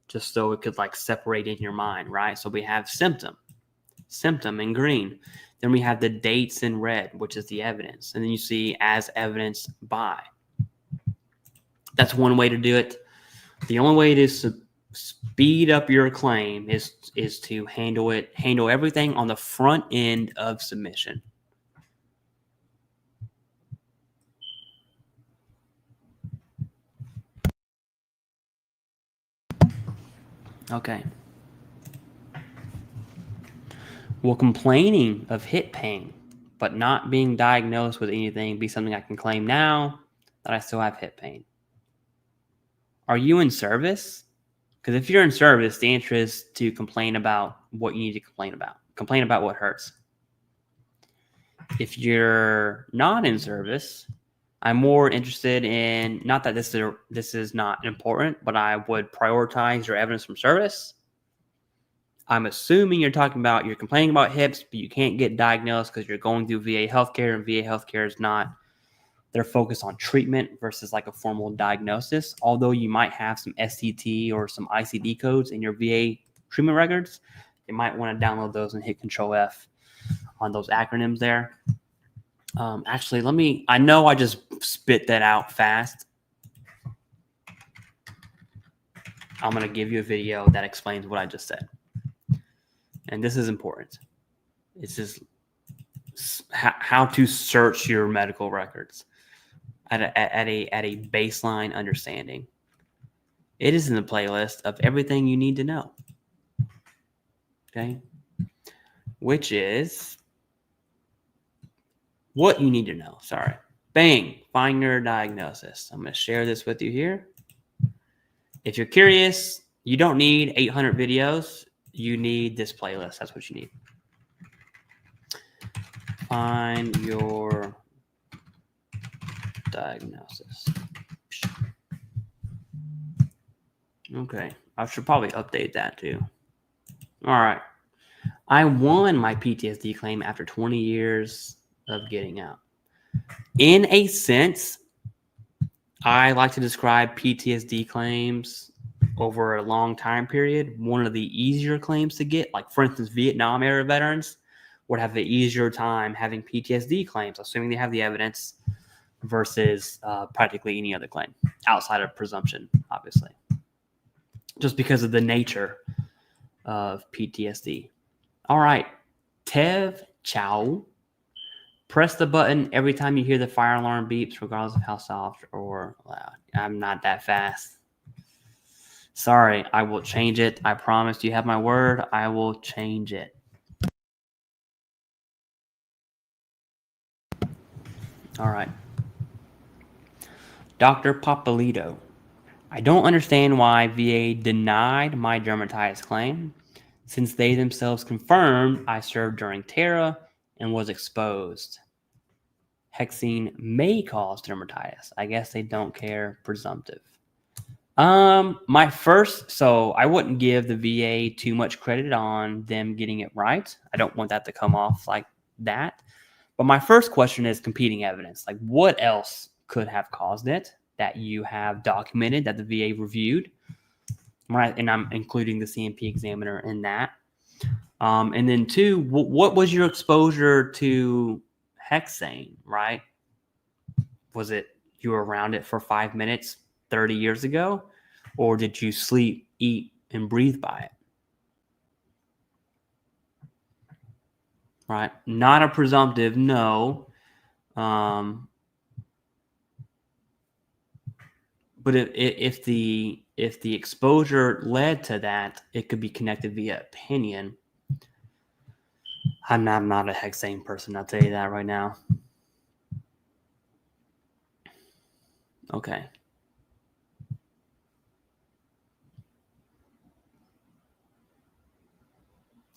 just so it could like separate in your mind, right? So we have symptom in green. Then we have the dates in red, which is the evidence. And then you see as evidence by. That's one way to do it. The only way to speed up your claim is to handle everything on the front end of submission. Okay. Will complaining of hip pain, but not being diagnosed with anything, be something I can claim now that I still have hip pain? Are you in service? Because if you're in service, the answer is to complain about what you need to complain about. Complain about what hurts. If you're not in service, I'm more interested in, not that this is not important, but I would prioritize your evidence from service. I'm assuming you're complaining about hips, but you can't get diagnosed because you're going through VA healthcare, and VA healthcare is not, they're focused on treatment versus like a formal diagnosis. Although you might have some STT or some ICD codes in your VA treatment records, you might want to download those and hit Control F on those acronyms there. Actually, I know I just spit that out fast. I'm going to give you a video that explains what I just said. And this is important. It's just how to search your medical records at a baseline understanding. It is in the playlist of everything you need to know. Okay? Which is what you need to know. Sorry. Bang. Find your diagnosis. I'm going to share this with you here. If you're curious, you don't need 800 videos. You need this playlist. That's what you need. Find your diagnosis. Okay. I should probably update that too. All right. I won my PTSD claim after 20 years of getting out. In a sense, I like to describe PTSD claims over a long time period. One of the easier claims to get, like for instance, Vietnam era veterans would have an easier time having PTSD claims, assuming they have the evidence, versus practically any other claim outside of presumption, obviously, just because of the nature of PTSD. All right, Tev Chow. Press the button every time you hear the fire alarm beeps, regardless of how soft or loud. I'm not that fast. Sorry, I will change it. I promise. You have my word. I will change it. All right. Dr. Papalito. I don't understand why VA denied my dermatitis claim, since they themselves confirmed I served during Terra and was exposed. Hexene may cause dermatitis. I guess they don't care. Presumptive. So I wouldn't give the VA too much credit on them getting it right. I don't want that to come off like that. But my first question is competing evidence. Like, what else could have caused it that you have documented that the VA reviewed? Right, and I'm including the CMP examiner in that. And then two, what was your exposure to hexane, right? Was it you were around it for 5 minutes 30 years ago? Or did you sleep, eat, and breathe by it? Right? Not a presumptive, no. But if the exposure led to that, it could be connected via opinion. I'm not a hexane person, I'll tell you that right now. Okay.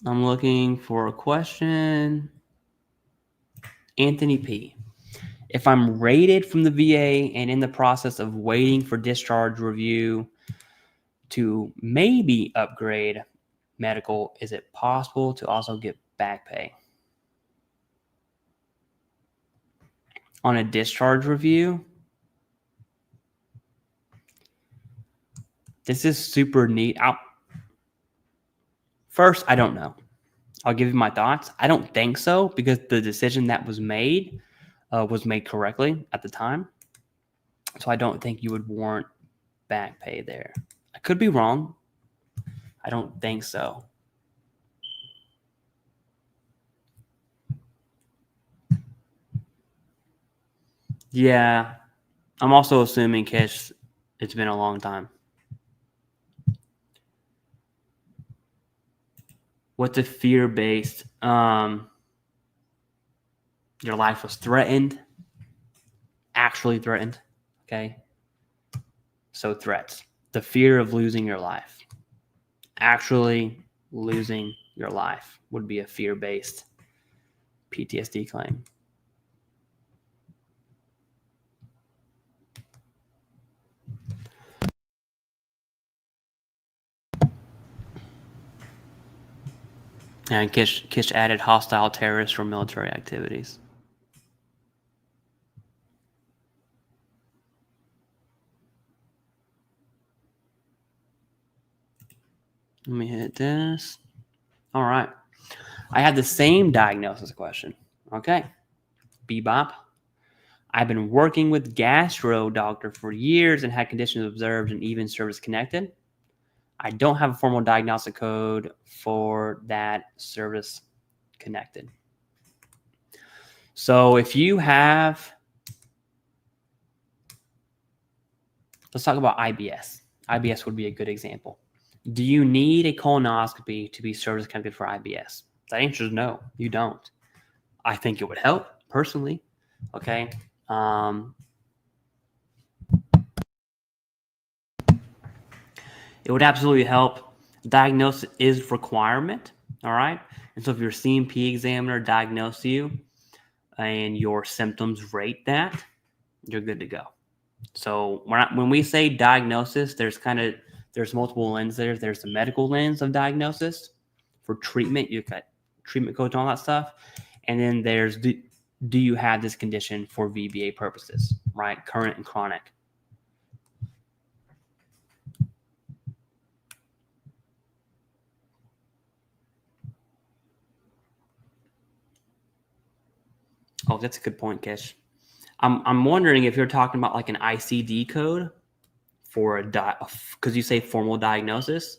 I'm looking for a question. Anthony P. If I'm rated from the VA and in the process of waiting for discharge review to maybe upgrade medical, is it possible to also get back pay? On a discharge review? This is super neat. First, I don't know. I'll give you my thoughts. I don't think so, because the decision that was made correctly at the time. So I don't think you would warrant back pay there. I could be wrong. I don't think so. Yeah. I'm also assuming, Kish, it's been a long time. What's a fear-based? Your life was threatened, actually threatened. Okay. So threats, the fear of losing your life, actually losing your life would be a fear-based PTSD claim. And Kish added hostile terrorists or military activities. Let me hit this. All right. I had the same diagnosis question. Okay. Bebop. I've been working with gastro doctor for years and had conditions observed and even service connected. I don't have a formal diagnostic code for that service connected. So if you have, let's talk about IBS. IBS would be a good example. Do you need a colonoscopy to be service connected for IBS? The answer is no, you don't. I think it would help personally. Okay. It would absolutely help. Diagnosis is requirement. All right. And so if your CMP examiner diagnosed you and your symptoms rate that, you're good to go. So when we say diagnosis, there's multiple lenses there. There's the medical lens of diagnosis for treatment. You've got treatment codes and all that stuff. And then there's do you have this condition for VBA purposes, right? Current and chronic. Oh, that's a good point, Kish. I'm wondering if you're talking about like an ICD code for because you say formal diagnosis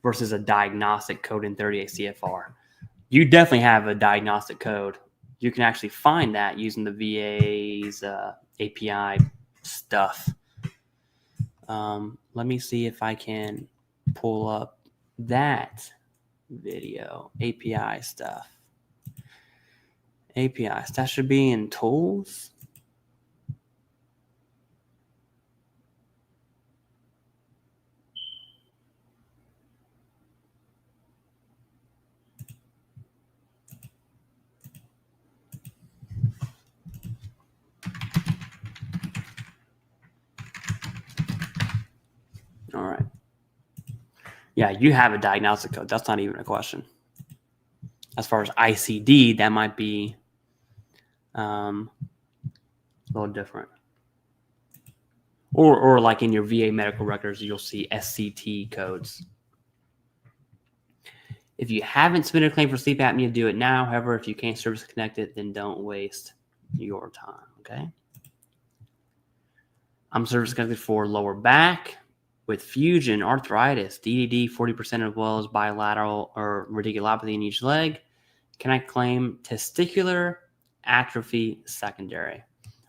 versus a diagnostic code in 38 CFR. You definitely have a diagnostic code. You can actually find that using the VA's API stuff. Let me see if I can pull up that video. API stuff. APIs. That should be in tools. All right. Yeah, you have a diagnostic code. That's not even a question. As far as ICD, that might be a little different. Or like in your VA medical records, you'll see SCT codes. If you haven't submitted a claim for sleep apnea, do it now. However, if you can't service connect it, then don't waste your time, okay? I'm service connected for lower back with fusion, arthritis, DDD, 40% as well as bilateral or radiculopathy in each leg. Can I claim testicular atrophy secondary?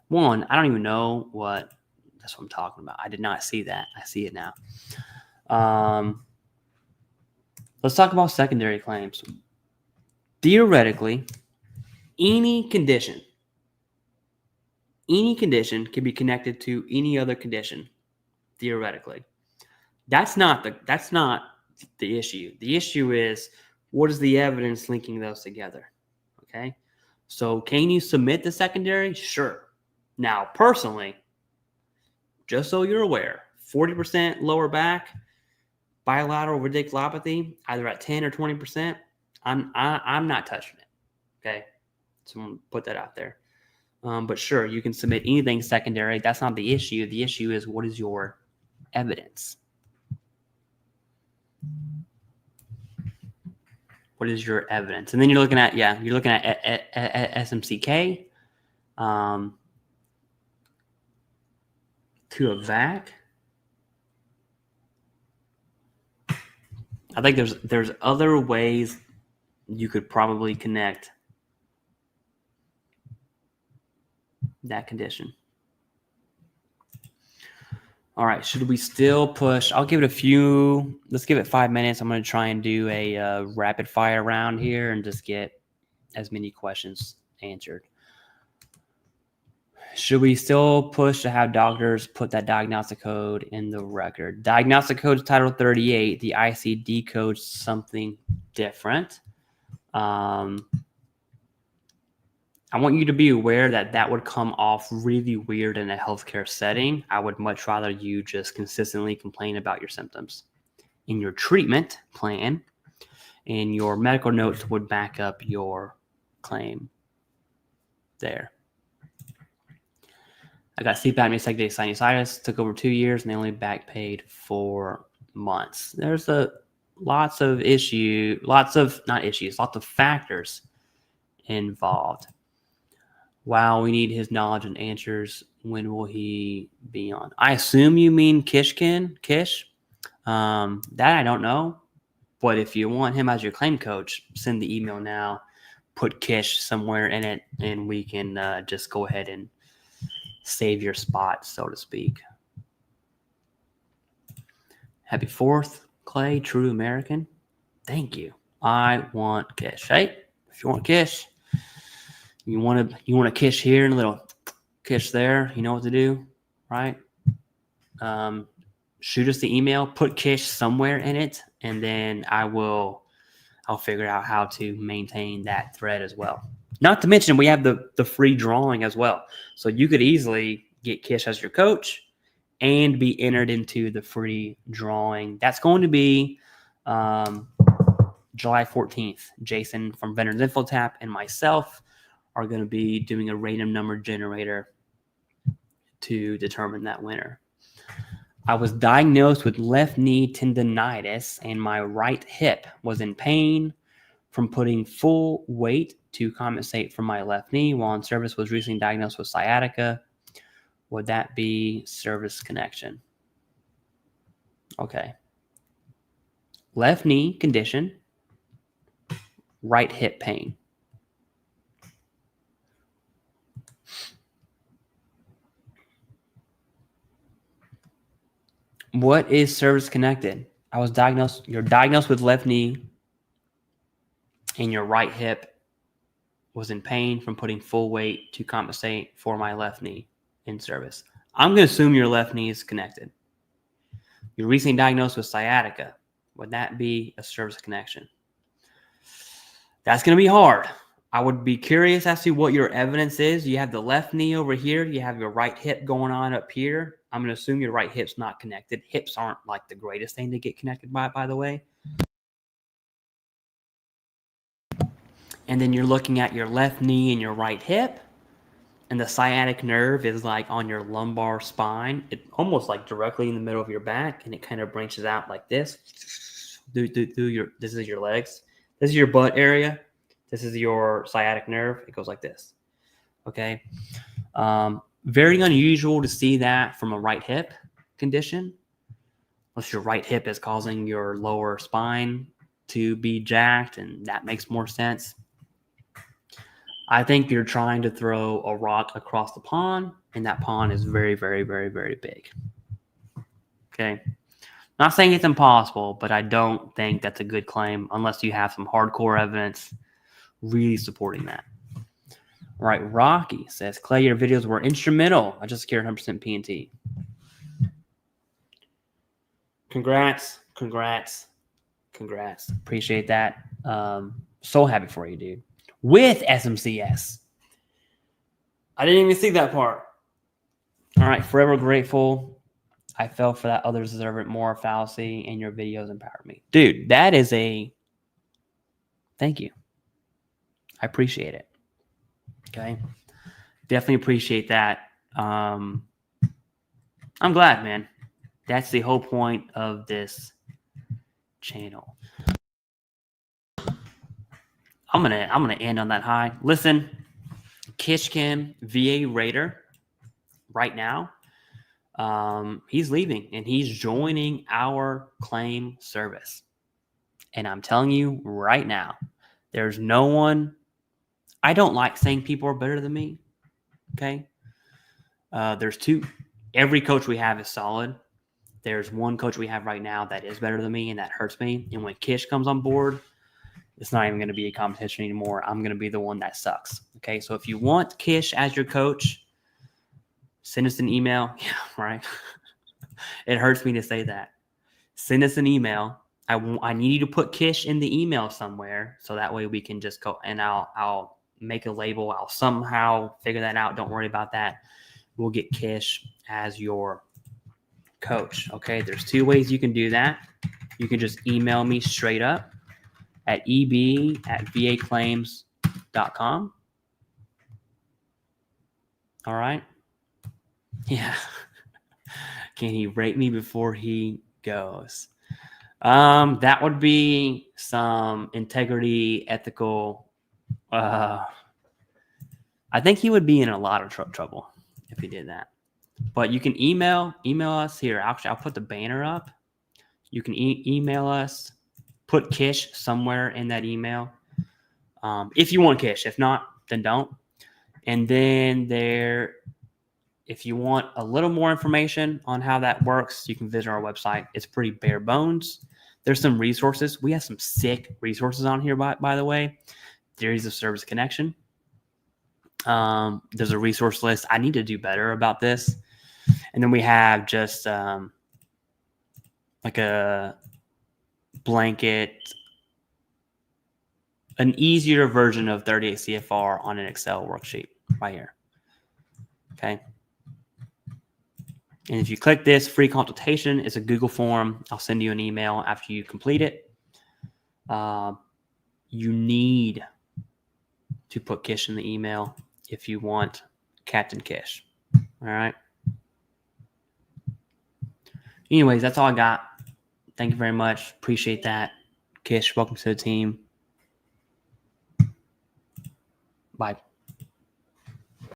One, I don't even know what that's what I'm talking about. I did not see that. I see it now. Let's talk about secondary claims. Theoretically, any condition can be connected to any other condition. Theoretically, that's not the issue. The issue is what is the evidence linking those together? Okay, so can you submit the secondary? Sure. Now, personally, just so you're aware, 40% lower back, bilateral radiculopathy, either at 10 or 20%. I'm not touching it. Okay, so I'm gonna put that out there. But sure, you can submit anything secondary. That's not the issue. The issue is what is your evidence? What is your evidence? And then you're looking at SMCK to a VAC. I think there's other ways you could probably connect that condition. All right. Should we still push? I'll give it a few. Let's give it 5 minutes. I'm going to try and do a rapid fire round here and just get as many questions answered. Should we still push to have doctors put that diagnostic code in the record? Diagnostic code is Title 38. The ICD code is something different. I want you to be aware that that would come off really weird in a healthcare setting. I would much rather you just consistently complain about your symptoms. In your treatment plan, and your medical notes would back up your claim there. I got sleep apnea, psychiatric sinusitis, took over 2 years, and they only back paid 4 months. There's lots of factors involved. Wow, we need his knowledge and answers. When will he be on? I assume you mean Kishkin, Kish. That I don't know. But if you want him as your claim coach, send the email now. Put Kish somewhere in it, and we can just go ahead and save your spot, so to speak. Happy 4th, Clay, true American. Thank you. I want Kish. Hey, if you want Kish, you want a Kish here and a little Kish there. You know what to do, right? Shoot us the email. Put Kish somewhere in it, and then I'll figure out how to maintain that thread as well. Not to mention, we have the free drawing as well. So you could easily get Kish as your coach and be entered into the free drawing. That's going to be July 14th. Jason from Veterans InfoTap and myself are going to be doing a random number generator to determine that winner. I was diagnosed with left knee tendonitis, and my right hip was in pain from putting full weight to compensate for my left knee. While in service, was recently diagnosed with sciatica. Would that be service connection? Okay. Left knee condition, right hip pain. What is service connected? You're diagnosed with left knee, and your right hip was in pain from putting full weight to compensate for my left knee in service. I'm going to assume your left knee is connected. You're recently diagnosed with sciatica. Would that be a service connection? That's going to be hard. I would be curious as to what your evidence is. You have the left knee over here. You have your right hip going on up here. I'm going to assume your right hip's not connected. Hips aren't like the greatest thing to get connected by the way. And then you're looking at your left knee and your right hip. And the sciatic nerve is like on your lumbar spine. It almost like directly in the middle of your back. And it kind of branches out like this. This is your legs. This is your butt area. This is your sciatic nerve. It goes like this. Okay. Very unusual to see that from a right hip condition. Unless your right hip is causing your lower spine to be jacked, and that makes more sense. I think you're trying to throw a rock across the pond, and that pond is very, very, very, very big. Okay. Not saying it's impossible, but I don't think that's a good claim unless you have some hardcore evidence really supporting that. All right, Rocky says, Clay, your videos were instrumental. I just secured 100% P&T. Congrats. Appreciate that. So happy for you, dude. With SMCS. I didn't even see that part. All right, forever grateful. I fell for that others deserve it more fallacy, and your videos empowered me. Dude, that is a thank you. I appreciate it. Okay. Definitely appreciate that. I'm glad, man. That's the whole point of this channel. I'm gonna end on that high. Listen, Kishkin VA Raider right now. He's leaving and he's joining our claim service. And I'm telling you right now, there's no one. I don't like saying people are better than me. Okay. There's two. Every coach we have is solid. There's one coach we have right now that is better than me, and that hurts me. And when Kish comes on board, it's not even going to be a competition anymore. I'm going to be the one that sucks. Okay, so if you want Kish as your coach, send us an email. Yeah, right. It hurts me to say that. Send us an email. I need you to put Kish in the email somewhere, so that way we can just go, and I'll make a label. I'll somehow figure that out. Don't worry about that. We'll get Kish as your coach. Okay, there's 2 ways you can do that. You can just email me straight up at eb@vaclaims.com. All right. Yeah. Can he rate me before he goes? That would be some integrity, ethical. I think he would be in a lot of trouble if he did that. But you can email us here. Actually, I'll put the banner up. You can email us. Put Kish somewhere in that email. If you want Kish. If not, then don't. And then if you want a little more information on how that works, you can visit our website. It's pretty bare bones. There's some resources. We have some sick resources on here, by the way. Theories of Service Connection. There's a resource list. I need to do better about this. And then we have just like a blanket, an easier version of 38 CFR on an Excel worksheet right here. Okay. And if you click this free consultation, it's a Google form. I'll send you an email after you complete it. You need to put Kish in the email if you want Captain Kish. All right. Anyways, that's all I got. Thank you very much. Appreciate that. Kish, welcome to the team. Bye.